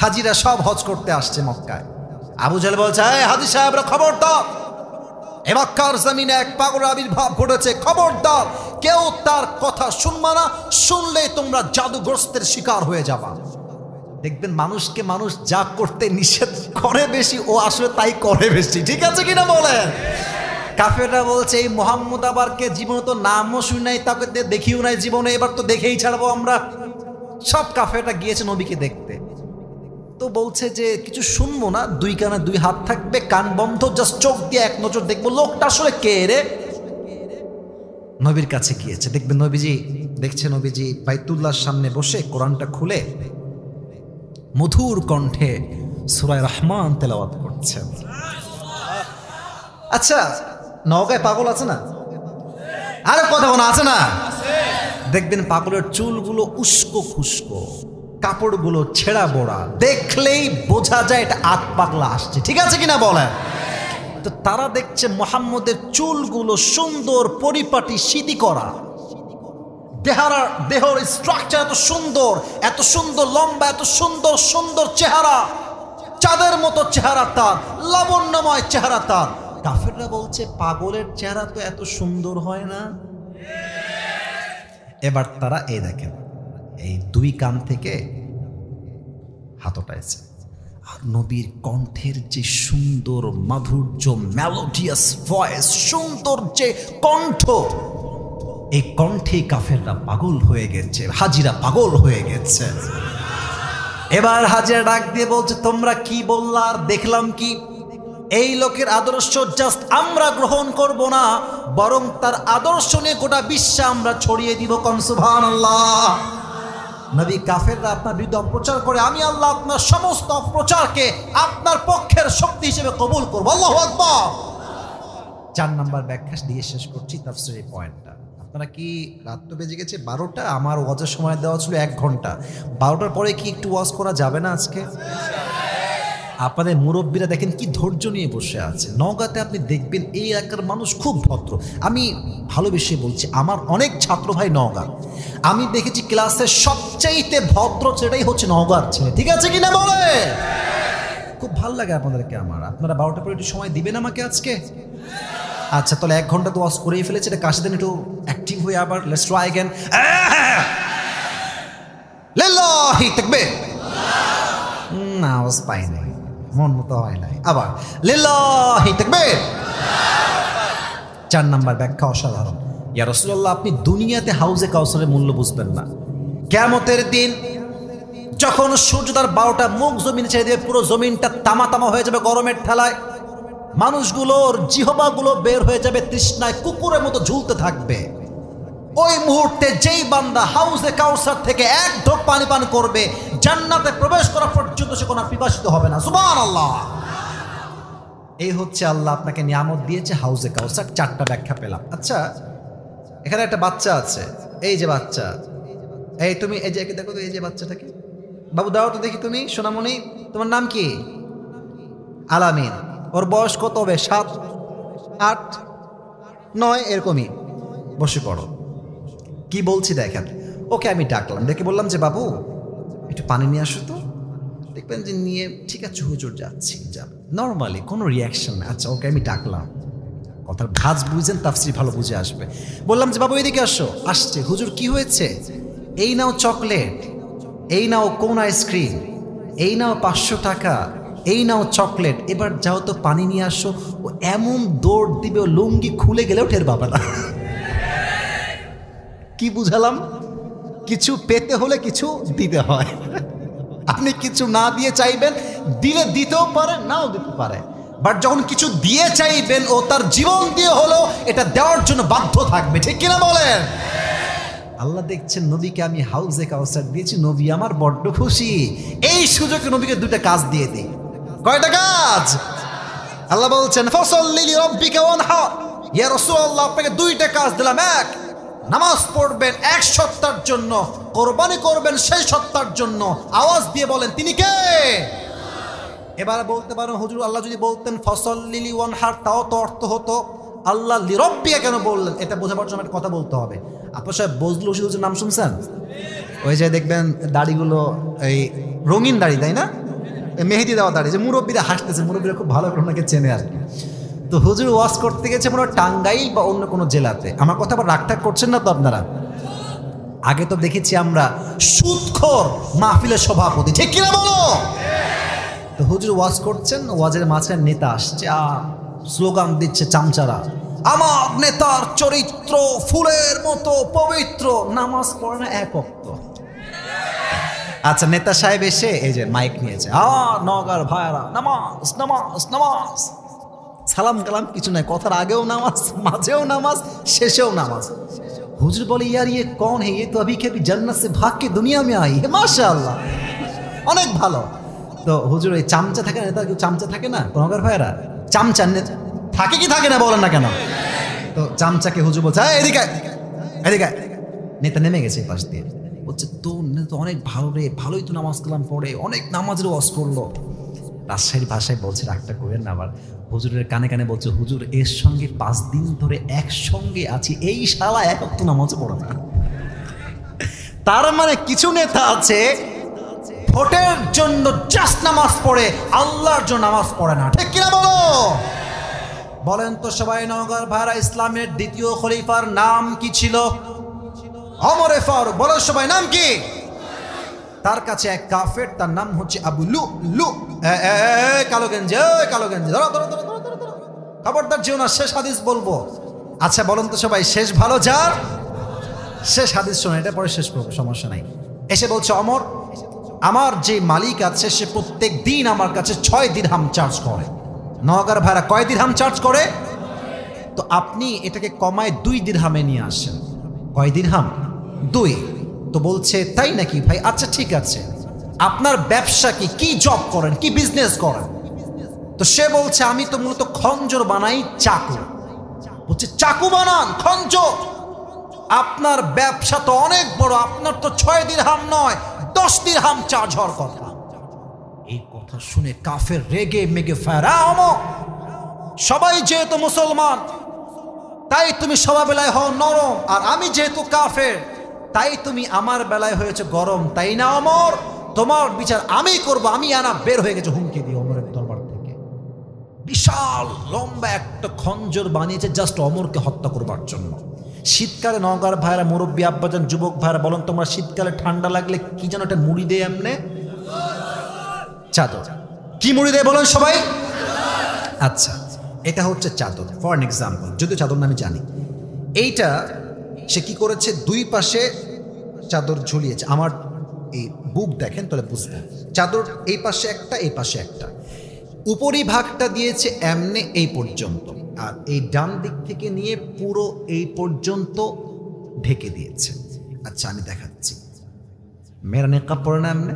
হাজিরা সব হজ করতে আসছে মক্কায়। আবু জাহেল বলছে, এই হাজী সাহেবরা খবরদার, এ মক্কার জমিনে এক পাগলের আবির্ভাব ঘটেছে, খবরদার কেউ তার কথা শুনবা না, শুনলে তোমরা জাদুগ্রস্তের শিকার হয়ে যাবা। দেখবেন মানুষকে মানুষ যা করতে নিষেধ করে বেশি, ও আসলে তাই করে বেশি। ঠিক আছে কিনা বলেন? কাফেররা বলছে, এই মোহাম্মদ আবারকে জীবনে তো নামও শুনি নাই, তাকে দেখিও নাই জীবনে, এবার তো দেখেই ছাড়বো আমরা। সব কাফেররা গিয়েছে নবীকে দেখতে, তো বলছে যে কিছু শুনবো না, দুই কানে দুই হাত থাকবে, কান বন্ধ, জাস্ট চোখ দিয়ে এক নজর দেখবো লোকটা আসলে কে রে। নবীর কাছে গিয়েছে, দেখবেন নবীজি দেখছে, নবীজি বাইতুল্লাহর সামনে বসে কোরআনটা খুলে মধুর কণ্ঠে সূরা রহমান তেলাওয়াত করছেন। আচ্ছা, নওগাঁয় পাগল আছে না? আরে কথা বলা আছে না? দেখবেন পাগলের চুলগুলো উস্কো খুস্কো, কাপড়গুলো ছেঁড়া বোড়া, দেখলেই বোঝা যায় এটা আত পাগলা আসছে। ঠিক আছে কিনা বলেন? তো তারা দেখছে মুহাম্মদের চুলগুলো সুন্দর পরিপাটি সিধি করা, দেহর স্ট্রাকচার এত সুন্দর লম্বা, এত সুন্দর সুন্দর চেহারা, চাঁদের মতো চেহারা তার, লাবণ্যময় চেহারা তার। কাফেররা বলছে, পাগলের চেহারা তো এত সুন্দর হয় না। এবার তারা এই দেখেন, এই দুই কান থেকে হাত উঠাইছে, আর নবীর কণ্ঠের যে সুন্দর মাধুর্য, মেলোডিয়াস ভয়েস, সুন্দর যে কণ্ঠ, এই কণ্ঠে কাফেররা পাগল হয়ে গেছে, হাজিরা পাগল হয়ে গেছে। এবার হাজিরা ডাক দিয়ে বলছে, তোমরা কি বললা আর দেখলাম কি? এই লোকের আদর্শ জাস্ট আমরা গ্রহণ করব না, বরং তার আদর্শ নিয়ে গোটা বিশ্বে আমরা ছড়িয়ে দিব। কোন সুবহানাল্লাহ। নবী, কাফেররা আপনার বিরুদ্ধে অপপ্রচার করে, আমি আল্লাহ আপনার সমস্ত অপপ্রচারকে আপনার পক্ষের শক্তি হিসেবে কবুল করব। আল্লাহু আকবার। 4 নাম্বার ব্যাখ্যা দিয়ে শেষ করছি তাফসীরের পয়েন্টটা। আপনারা কি রাত তো বেজে গেছে 12টা, আমার ওয়াজের সময় দেওয়া ছিল 1 ঘন্টা। 12টার পরে কি একটু ওয়াজ করা যাবে না আজকে? আপনাদের মুরব্বীরা দেখেন কি ধৈর্য নিয়ে বসে আছে। নওগাঁতে আপনি দেখবেন এই এলাকার মানুষ খুব ভদ্র। আমি ভালোবেসে বলছি, আমার অনেক ছাত্র ভাই নওগাঁ, আমি দেখেছি ক্লাসের সবচাইতে ভদ্র ছেলেটাই হচ্ছে নওগাঁর ছেলে। ঠিক আছে কিনা বলে? খুব ভালো লাগে আপনাদেরকে আমার। আপনারা 12টা পরে একটু সময় দিবেন আমাকে আজকে? আচ্ছা, তাহলে 1 ঘন্টা তো ওয়াজ করেই ফেলেছে, এটা কাশি দেন একটু অ্যাক্টিভ হয়ে, আবার লেটস ট্রাই अगेन। লিল্লাহি তাকবীর। না, ওয়াজ পাই নাই, মন মতো হয় নাই। আবার লিল্লাহি তাকবীর। 4 নাম্বার ব্যাখ্যা অসাধারণ। ইয়া রাসূলুল্লাহ, আপনি দুনিয়াতে হাউজে কাউসারের মূল্য বুঝবেন না। কিয়ামতের দিন যখন সূর্য তার 12টা মুখ জমিনে ছেড়ে দেবে, পুরো জমিনটা তামা তামা হয়ে যাবে গরমের ঠেলায়, মানুষগুলোর জিহবাগুলো বের হয়ে যাবে, তৃষ্ণায় কুকুরের মতো ঝুলতে থাকবে। ওই মুহূর্তে যেই বান্দা হাউজে কাউসার থেকে 1 ঢোক পানি পান করবে, জান্নাতে প্রবেশ করা পর্যন্ত সে কোনো পিপাসিত হবে না। সুবহানাল্লাহ। এই হচ্ছে আল্লাহ আপনাকে নিয়ামত দিয়েছে হাউজে কাউসার। 4টা ব্যাখ্যা পেলাম। আচ্ছা, এখানে একটা বাচ্চা আছে, এই যে বাচ্চা, এই তুমি এই যে দেখো তো, এই যে বাচ্চাটাকে, বাবু দাও তো দেখি, তুমি সোনামণি, তোমার নাম কি? আলামিন। ওর বয়স কত হবে? 7, 8, 9 এরকমই। বসে পড়ো। কি বলছি দেখেন, ওকে আমি ডাকলাম, ডেকে বললাম যে বাবু একটু পানি নিয়ে আসো তো। দেখবেন যে নিয়ে, ঠিক আছে হুজুর যাচ্ছি, যান, নর্মালি কোনো রিয়াকশন না। আচ্ছা, ওকে আমি ডাকলাম, কথার ভাজ বুঝেন, তাফসীর ভালো বুঝে আসবে। বললাম যে বাবু এদিকে আসো। আসছে। হুজুর কি হয়েছে? এই নাও চকলেট, এই নাও কোন আইসক্রিম, এই নাও 500 টাকা, এই নাও চকলেট, এবার যাও তো পানি নিয়ে আসো। ও এমন দৌড় দিবে, ও লুঙ্গি খুলে গেলেও টের পাবে না। কি বুঝালাম? কিছু পেতে হলে কিছু দিতে হয়। আপনি কিছু না দিয়ে চাইবেন, দিলে দিতেও পারে, নাও দিতে পারে, বাট যখন কিছু দিয়ে চাইবেন, ও তার জীবন দিয়ে হলো এটা দেওয়ার জন্য বাধ্য থাকবে। ঠিক কিনা বলেন? আল্লাহ দেখছেন নবীকে আমি হাউজে কাউসার দিয়েছি, নবী আমার বড্ড খুশি। এই সুযোগে নবীকে 2টা কাজ দিয়ে দিই। কয়টা কাজ? আল্লাহ বলছেন, ফাসাল্লি লিরাব্বিকা ওয়ানহার। ইয়া রাসূলুল্লাহ, আপনাকে 2টা কাজ দিলাম। 1, নামাজ পড়বেন 1 সপ্তাহের জন্য, কোরবানি করবেন সেই সপ্তাহের জন্য। আওয়াজ দিয়ে বলেন, তিনি কে? এবার বলতে পারেন হুজুর, আল্লাহ যদি বলতেন ফাসাল্লি ওয়ানহার, তাও তো অর্থ হতো আল্লাহ লিরব্বিকা কেন বললেন, এটা বোঝাবার জন্য একটা কথা বলতে হবে। আপনার সাহেব বজলু রশিদের নাম শুনছেন? ওই যে দেখবেন দাড়িগুলো এই রঙিন দাড়ি, তাই না, মেহেদি দেওয়া দাড়ি, যে মুরব্বীরা হাসতেছে, মুরব্বীরা খুব ভালো করে ওনাকে চেনে আর কি। তো হুজুর ওয়াজ করতে গেছে মনে হয় টাঙ্গাইল বা অন্য কোনো জেলাতে। আমার কথা আবার রাগটাগ করছেন না তো আপনারা? আগে তো দেখেছি আমরা সুদখোর মাহফিলের সভাপতি, ঠিক কিনা বলো? তো হুজুর ওয়াজ করছেন, ওয়াজের মাঝখানে নেতা আসছে, স্লোগান দিচ্ছে চামচারা, আমার নেতার চরিত্র ফুলের মতো পবিত্র, নামাজ পড়ে না এক ওয়াক্ত। আচ্ছা, নেতা সাহেব এসে এই যে মাইক নিয়েছে, নওগাঁর ভাইরা নামাজ নামাজ নামাজ, সালাম কালাম কিছু নাই, কথার আগেও নামাজ, মাঝেও নামাজ, শেষেও নামাজ। হুজুর বলে, ইয়ার ইয়ে কौन है, ये तो अभी के अभी जन्नत से भाग के दुनिया में आई है, माशाअल्लाह, অনেক ভালো। তো হুজুর ওই চামচা থাকে না, নেতা কেউ চামচা থাকে না, নওগাঁর ভাইরা চামচা থাকে কি থাকে না বলেন না কেন? তো চামচাকে হুজুর বলছে, এদিকে এদিকে। নেতা নেমে গেছে পাশ দিয়ে, বলছে তো নেতা অনেক ভালো রে, ভালোই তো নামাজ কালাম পড়ে, অনেক নামাজের ওয়াজ করলো। রাজশাহীর ভাষায় বলছে, রাগটা করেন না। আবার হুজুরের কানে কানে বলছে, হুজুর এর সঙ্গে 5 দিন ধরে একসঙ্গে আছি, এই শালা এক ওয়াক্ত নামাজও পড়ে না। তার মানে কিছু নেতা আছে ভোটের জন্য জাস্ট নামাজ পড়ে, আল্লাহর জন্য নামাজ পড়ে না, ঠিক কিনা বলো? বলেন তো সবাই, নওগাঁর ভাইরা ইসলামের দ্বিতীয় খলিফার নাম কি ছিল? ওমর ফারুক। বলো সবাই, নাম কি? তার কাছে এক কাফের, তার নাম হচ্ছে আবু লু। কালো গেঞ্জি, কালো গেঞ্জি, ধরো ধরো ধরো ধরো ধরো, খবরদার যেও না, শেষ হাদিস বলবো। আচ্ছা বলুন তো সবাই, শেষ ভালো যার, শেষ হাদিস শোনো, এটা পরে শেষ করবো, সমস্যা নাই। এসে বলছে, ওমর, আমার যে মালিক আছে সে প্রত্যেক দিন আমার কাছে 6 দিরহাম চার্জ করে। নওগাঁর ভাড়া কয় দিরহাম চার্জ করে? তো আপনি এটাকে কমায় 2 দিরহামে নিয়ে আসেন। কয় দিরহাম? 2। তো বলছে, তাই নাকি ভাই? আচ্ছা ঠিক আছে, আপনার ব্যবসা কি, কি জব করেন, কি বিজনেস করেন? তো সে বলছে, আমি তো মূলত খঞ্জর বানাই, চাকু। বলছে, চাকু বানান, খঞ্জর? আপনার ব্যবসা তো অনেক বড়, আপনার তো 6 দিরহাম নয় 10 দিরহাম চার্জ হওয়ার কথা। এই কথা শুনে কাফের রেগে মেগে ফেরাও, সবাই যেহেতু মুসলমান তাই তুমি সবার বেলায় হও নরম, আর আমি যেহেতু কাফের তাই তুমি আমার বেলায় হয়েছে গরম, তাই না ওমর? তোমার বিচার আমি করব। আমি আনা বের হয়ে গেছে হুমকি দিয়ে ওমরের দরবার থেকে। বিশাল লম্বা একটা খঞ্জর বানিয়েছে জাস্ট ওমরকে হত্যা করবার জন্য। শীতকালে নওগাঁর ভাইরা, মুরব্বী আব্বাজান, যুবক ভাইরা, বলেন তোমরা শীতকালে ঠান্ডা লাগলে কি যেন একটা মুড়ি দেয় এমনে, চাদর। কি মুড়ি দেয় বলেন সবাই? আচ্ছা, এটা হচ্ছে চাদর, ফর এন এক্সাম্পল, যদিও চাদর না আমি জানি। এইটা সে কি করেছে, 2 পাশে চাদর ঝুলিয়েছে। আমার এই বুক দেখেন তাহলে বুঝবেন। চাদর এই পাশে একটা, এই পাশে একটা, উপরি ভাগটা দিয়েছে এমনে এই পর্যন্ত, আর এই ডান দিক থেকে নিয়ে পুরো এই পর্যন্ত ঢেকে দিয়েছে। আচ্ছা আমি দেখাচ্ছি, মেয়েরা নেকাব পরে না এমনে,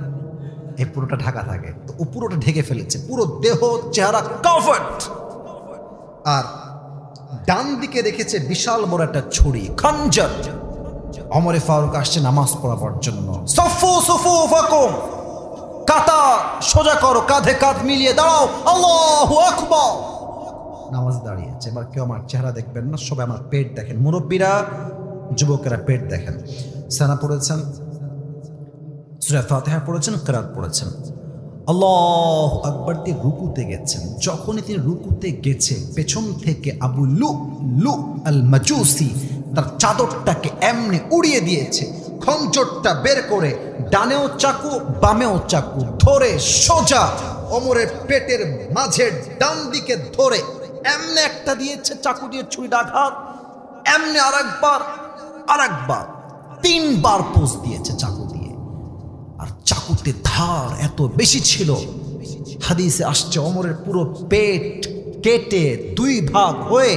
এই পুরোটা ঢাকা থাকে, তো পুরোটা ঢেকে ফেলেছে, পুরো দেহ চেহারা কভার্ড। আর ডান দিকে রেখেছে বিশাল বড় একটা ছুরি, খঞ্জর। ওমর ফারুক আসছে নামাজ পড়াবার জন্য। সফু সফু ফাকুম, কাতা সোজা করো, কাঁধে কাঁধ মিলিয়ে দাঁড়াও, আল্লাহু আকবার। নামাজ দাঁড়িয়েছে। এবার কেউ আমার চেহারা দেখবেন না, সবাই আমার পেট দেখেন, মুরব্বীরা যুবকেরা পেট দেখেন। সানা পড়েছেন, সূরা ফাতিহা পড়েছেন, কিরাত পড়েছেন, আল্লাহু আকবার দিয়ে রুকুতে গেছেন। যখনই তিনি রুকুতে গেছে, পেছন থেকে আবু লু আল মাজুসি তার চাদরটাকে এমনি উড়িয়ে দিয়েছে। খঞ্জরটা বের করে ডানেও চাকু বামেও চাকু ধরে সোজা ওমরের পেটের মাঝে ডান দিকে ধরে এমনি একটা দিয়েছে চাকু দিয়ে, ছুরির আঘাত, এমনি আরেকবার, 3বার পোজ দিয়েছে চাকু দিয়ে। আর চাকুতে ধার এত বেশি ছিল, হাদিসে আসছে ওমরের পুরো পেট কেটে 2 ভাগ হয়ে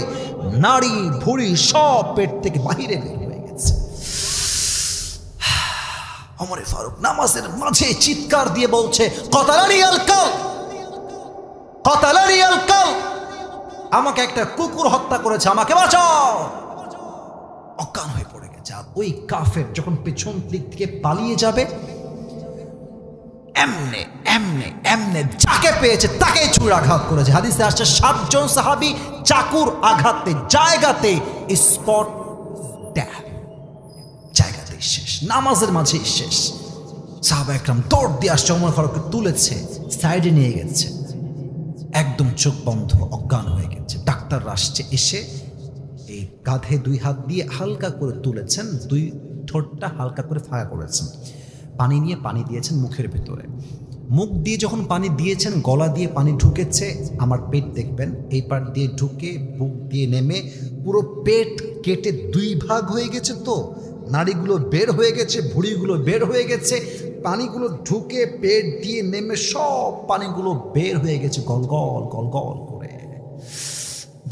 নাড়ি ভুঁড়ি সব পেট থেকে বাহিরে বের হয়ে গেছে। ওমর ফারুক নামাজের মাঝে চিৎকার দিয়ে বলছে, কতালানি আল কাল, কতালানি আল কাল, আমাকে একটা কুকুর হত্যা করেছে, আমাকে বাঁচাও। অজ্ঞান হয়ে পড়ে গেছে। আর ওই কাফের যখন পেছন দিক থেকে পালিয়ে যাবে, এমনে এমনে এমনে যাকে পেয়েছে তাকেই ছুঁড়ে আঘাত করেছে। হাদিসে আসছে 7 জন সাহাবী চাকুর আঘাতে জায়গাতে স্পট ড্যাথ, জায়গাতেই শেষ, নামাজের মাঝেই শেষ। সাহাবা একরাম দৌড় দিয়ে আসছে, ওমর ফারুককে তুলেছে, সাইডে নিয়ে গেছে, একদম চোখ বন্ধ, অজ্ঞান হয়ে গেছে। ডাক্তাররা আসছে, এসে এই কাঁধে 2 হাত দিয়ে হালকা করে তুলেছেন, 2 ঠোঁটটা হালকা করে ফাঁকা করেছেন, পানি নিয়ে পানি দিয়েছেন মুখের ভিতরে। মুখ দিয়ে যখন পানি দিয়েছেন, গলা দিয়ে পানি ঢুকেছে, আমার পেট দেখবেন এই পাট দিয়ে ঢুকে বুক দিয়ে নেমে পুরো পেট কেটে 2 ভাগ হয়ে গেছে। তো নাড়িগুলো বের হয়ে গেছে, ভুঁড়িগুলো বের হয়ে গেছে, পানিগুলো ঢুকে পেট দিয়ে নেমে সব পানিগুলো বের হয়ে গেছে গলগল গলগল করে।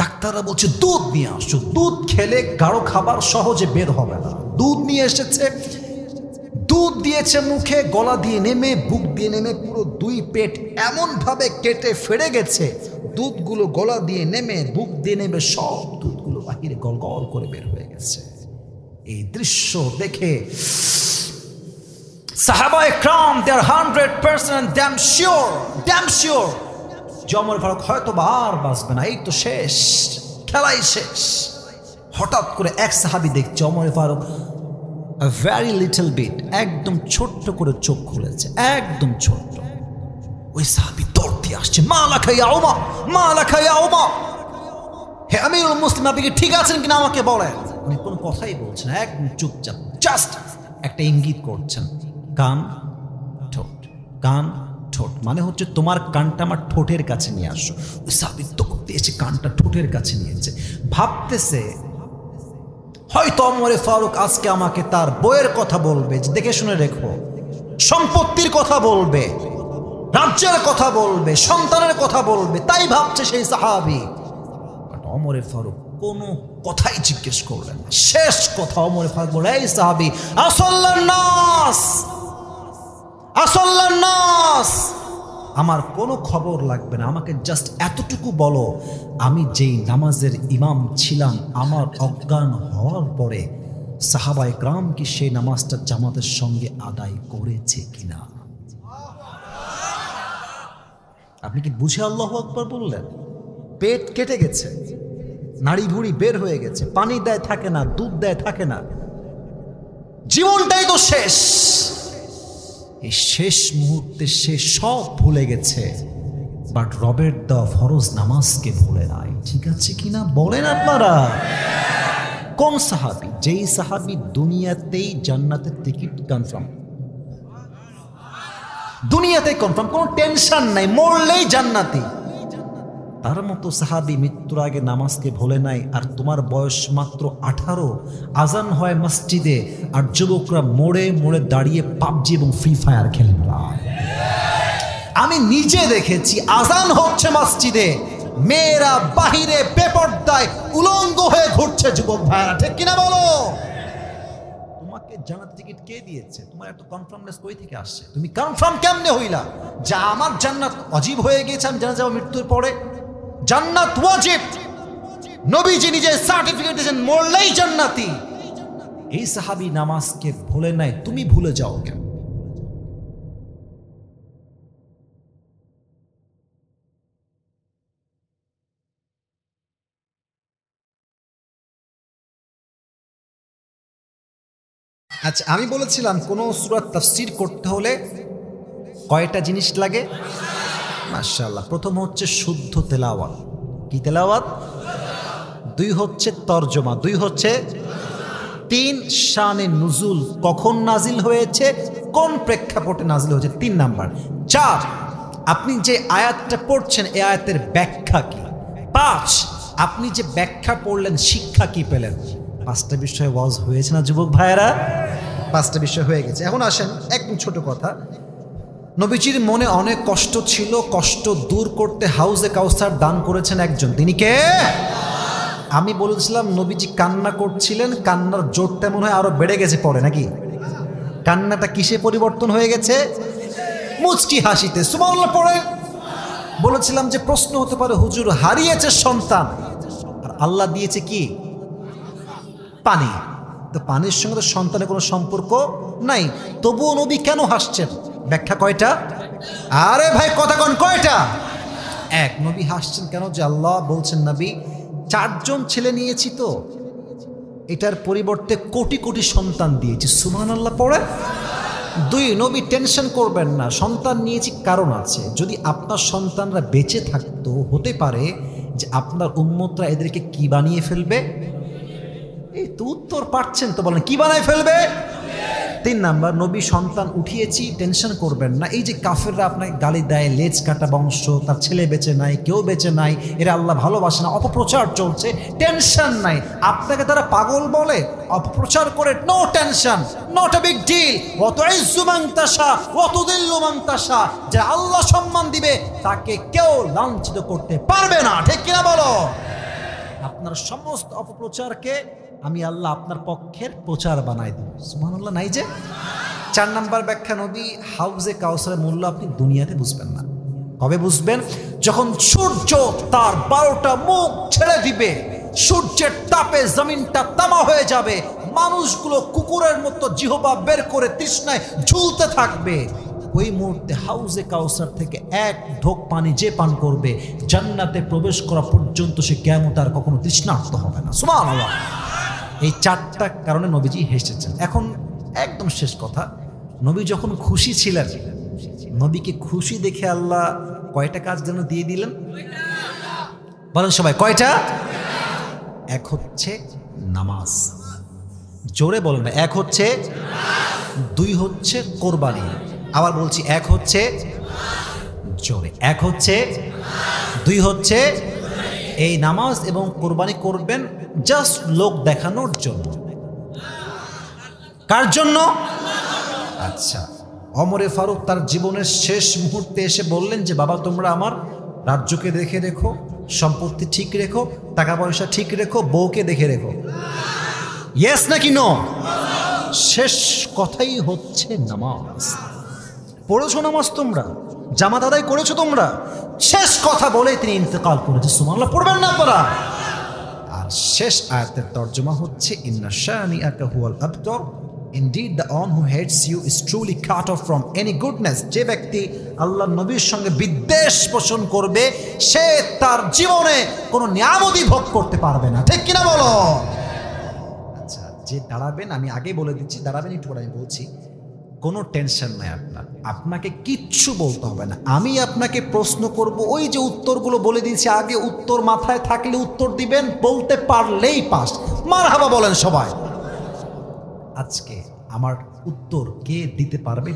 ডাক্তাররা বলছে দুধ নিয়ে আসো, দুধ খেলে গাঢ় খাবার সহজে বের হবে না। দুধ নিয়ে এসেছে, দুধ দিয়েছে মুখে, গলা দিয়ে নেমে বুক দিয়ে নেমে পুরো 2 পেট এমনভাবে কেটে ফেড়ে গেছে, দুধগুলো গলা দিয়ে নেমে বুক দিয়ে নেমে সব দুধগুলো বাহিরে গলগল করে বের হয়ে গেছে। এই দৃশ্য দেখে সাহাবায়ে کرام they are 100% damn sure যে ওমর ফারুক হয়তো আর বাঁচবে না, এই তো শেষ, খেলাই শেষ। হঠাৎ করে এক সাহাবী দেখছে Omar Faruk a very little bit, একদম ছোট্ট করে চোখ খুলেছে, একদম ছোট্ট। ওই সাহাবী দৌড় দিয়ে আসছে, মা লাকা ইয়া ওমর, মা লাকা ইয়া ওমর, হে আমিরুল মুসলিমিন, আপনি কি ঠিক আছেন কিনা আমাকে বলেন। উনি কোনো কথাই বলছেন না, একদম চুপচাপ, জাস্ট একটা ইঙ্গিত করছেন, কান ঠোঁট, কান ঠোঁট, মানে হচ্ছে তোমার কানটা আমার ঠোঁটের কাছে নিয়ে আসো। ওই সাহাবী দৌড় দিয়ে এসে কানটা ঠোঁটের কাছে নিয়েছে, ভাবতেছে হয়তো ওমর ফারুক আজকে আমাকে তার বইয়ের কথা বলবে, যে দেখে শুনে রেখো, সম্পত্তির কথা বলবে, রাজ্যের কথা বলবে, সন্তানের কথা বলবে, তাই ভাবছে সেই সাহাবী। বাট ওমর ফারুক কোনো কথাই জিজ্ঞেস করলেন না। শেষ কথা ওমর ফারুক বলে, এই সাহাবী, আসাল্লান নাস, আসাল্লান নাস, আমার কোনো খবর লাগবে না, আমাকে জাস্ট এতটুকু বলো, আমি যেই নামাজের ইমাম ছিলাম, আমার অজ্ঞান হওয়ার পরে সাহাবায়ে کرام কি সেই নামাজটা জামাতের সঙ্গে আদায় করেছে কিনা। আপনি কি বুঝে আল্লাহু আকবার বললেন? পেট কেটে গেছে, নাড়ি ভুড়ি বের হয়ে গেছে, পানি দেয় থাকে না, দুধ দেয় থাকে না, জীবনটাই তো শেষ। এই শেষ মুহূর্তে সে সব ভুলে গেছে, বাট রবের দেওয়া ফরজ নামাজকে ভুলে নাই। ঠিক আছে কিনা বলেন আপনারা? কোন সাহাবী? যেই সাহাবী দুনিয়াতেই জান্নাতের টিকিট কনফার্ম, দুনিয়াতে কনফার্ম, কোনো টেনশন নাই, মরলেই জান্নাতি। তার মতো সাহাবী মৃত্যুর আগে নামাজকে ভুলে নাই। আর তোমার বয়স মাত্র 18, আজান হয় মসজিদে, আর যুবকরা মোড়ে মোড়ে দাঁড়িয়ে পাবজি এবং ফ্রি ফায়ার খেলে। আমি নিজে দেখেছি, আজান হচ্ছে মসজিদে, মেয়েরা বাহিরে বেপরদায় উলঙ্গ হয়ে ঘুরছে, যুবক ভাইরা, ঠিক কিনা বলো? তোমাকে জান্নাতের টিকিট কে দিয়েছে? তোমার এত কনফার্মনেস কই থেকে আসছে? তুমি কনফার্ম কেমনে হইলা যে আমার জান্নাত ওয়াজিব হয়ে গেছে, আমি জানা যাব মৃত্যুর পরে? জান্নাত ওয়াজিব, নবীজি নিজে সার্টিফিকেট দিয়েছেন, মরলেই জান্নাতি। এই সাহাবী নামাজকে ভুলে নাই, তুমি ভুলে যাও কেন? আচ্ছা, আমি বলেছিলাম কোন সূরার তাফসীর করতে হলে কয়টা জিনিস লাগে? মাশাআল্লাহ। প্রথম হচ্ছে শুদ্ধ তেলাওয়াত। কি তেলাওয়াত? 2 হচ্ছে তরজমা, 2 হচ্ছে 3 শানে নুজুল, কখন নাজিল হয়েছে, কোন প্রেক্ষাপটে নাজিল হয়েছে, 3 নাম্বার। 4 আপনি যে আয়াতটা পড়ছেন এই আয়াতের ব্যাখ্যা কি। 5 আপনি যে ব্যাখ্যা পড়লেন শিক্ষা কি পেলেন। 5টা বিষয় ওয়াজ হয়েছে না যুবক ভাইয়েরা? 5টা বিষয় হয়ে গেছে। এখন আসেন একদম ছোট কথা, নবীজির মনে অনেক কষ্ট ছিল, কষ্ট দূর করতে হাউজে কাউসার দান করেছেন একজন, তিনি কে? আমি বলেছিলাম নবীজি কান্না করছিলেন, কান্নার জোরটা মনে হয় আরো বেড়ে গেছে পরে, নাকি? কান্নাটা কিসে পরিবর্তন হয়ে গেছে? মুচকি হাসিতে। সুবহানাল্লাহ পড়ে। বলেছিলাম যে প্রশ্ন হতে পারে, হুজুর হারিয়েছে সন্তান আর আল্লাহ দিয়েছে কি? পানি। তো পানির সঙ্গে তো সন্তানের কোনো সম্পর্ক নাই, তবুও নবী কেন হাসছেন? ব্যাখ্যা কয়টা? আরে ভাই কথা কোন কয়টা? এক। নবী হাসছেন কেন? যে আল্লাহ বলছেন নবী 4 জন ছেলে নিয়েছি তো এটার পরিবর্তে কোটি কোটি সন্তান দিয়েছি, সুবহানাল্লাহ পড়ে। 2, নবী টেনশন করবেন না, সন্তান নিয়েছি কারণ আছে। যদি আপনার সন্তানরা বেঁচে থাকতো হতে পারে যে আপনার উম্মতরা এদেরকে কি বানিয়ে ফেলবে। এই তো উত্তর পাচ্ছেন তো, বলেন কি বানায় ফেলবে? 3 নাম্বার, নবী সন্তান উঠিয়েছি, টেনশন করবেন না। এই যে কাফেররা আপনাকে গালি দেয়, লেজ কাটা বংশ, তার ছেলে বেঁচে নাই, কেউ বেঁচে নাই, এরা আল্লাহ ভালোবাসে না, অপপ্রচার চলছে, টেনশন নাই। আপনাকে তারা পাগল বলে, অপপ্রচার করে, no tension, not a big deal. ওয়াত ইজ্জু মান তাশা ওয়া তুযিল্লু মান তাশা, যে আল্লাহ সম্মান দিবে তাকে কেউ লাঞ্ছিত করতে পারবে না, ঠিক কিনা বলো? আপনার সমস্ত অপপ্রচারকে আমি আল্লাহ আপনার পক্ষের প্রচার বানাই দেব, সুবহানাল্লাহ। নাই যে 4 নাম্বার ব্যাখ্যা, নবী হাউজে কাউসারের মূল্য আপনি দুনিয়াতে বুঝবেন না। কবে বুঝবেন? যখন সূর্য তার 12টা মুখ ছেড়ে দিবে, সূর্যের তাপে জমিনটা তামা হয়ে যাবে, মানুষগুলো কুকুরের মতো জিহবা বের করে তৃষ্ণায় ঝুলতে থাকবে। ওই মুহূর্তে হাউজে কাউসার থেকে 1 ঢোক পানি যে পান করবে, জান্নাতে প্রবেশ করা পর্যন্ত সে কিয়ামতে আর কখনো তৃষ্ণার্ত হবে না, সুবহানাল্লাহ। এই 4টা কারণে নবীজি হেসেছেন। এখন একদম শেষ কথা, নবী যখন খুশি ছিলেন, নবীকে খুশি দেখে আল্লাহ কয়টা কাজ যেন দিয়ে দিলেন? বলেন সবাই কয়টা? 1 হচ্ছে নামাজ, জোরে বলেন না। 1 হচ্ছে, 2 হচ্ছে কোরবানি, আবার বলছি 1 হচ্ছে, জোরে 1 হচ্ছে, 2 হচ্ছে এই নামাজ এবং কোরবানি করবেন জাস্ট লোক দেখানোর জন্য। কার জন্য? আচ্ছা, ওমরে ফারুক তার জীবনের শেষ মুহূর্তে এসে বললেন যে বাবা তোমরা আমার রাজ্যকে দেখে রেখো, সম্পত্তি ঠিক রেখো, টাকা পয়সা ঠিক রেখো, বউকে দেখে রেখো। ইয়েস নাকি নো? শেষ কথাই হচ্ছে নামাজ। পড়েছো নামাজ তোমরা, জামাত আদায় করেছো তোমরা, শেষ কথা বলে তিনি ইন্তেকাল করেছে, সুবহানাল্লাহ পড়বেন না আপনারা? আর শেষ আয়াতের তর্জমা হচ্ছে ইন্না শানিআকা হুয়াল আবতার, indeed the one who hates you is truly cut off from any goodness। যে ব্যক্তি আল্লাহ নবীর সঙ্গে বিদ্বেষ পোষণ করবে সে তার জীবনে কোনো নিয়ামতি ভোগ করতে পারবে না, ঠিক কিনা বলো? আচ্ছা, যে দাঁড়াবেন, আমি আগে বলে দিচ্ছি দাঁড়াবেন, একটু পরে আমি বলছি, কোনো টেনশন নাই আপনার, আপনাকে কিচ্ছু বলতে হবে না। আমি আপনাকে প্রশ্ন করব, ওই যে উত্তরগুলো বলে দিয়েছি আগে, উত্তর মাথায় থাকলে উত্তর দিবেন, বলতে পারলেই পাস। মারহাবা বলেন সবাই। আজকে আমার উত্তর কে দিতে পারবে?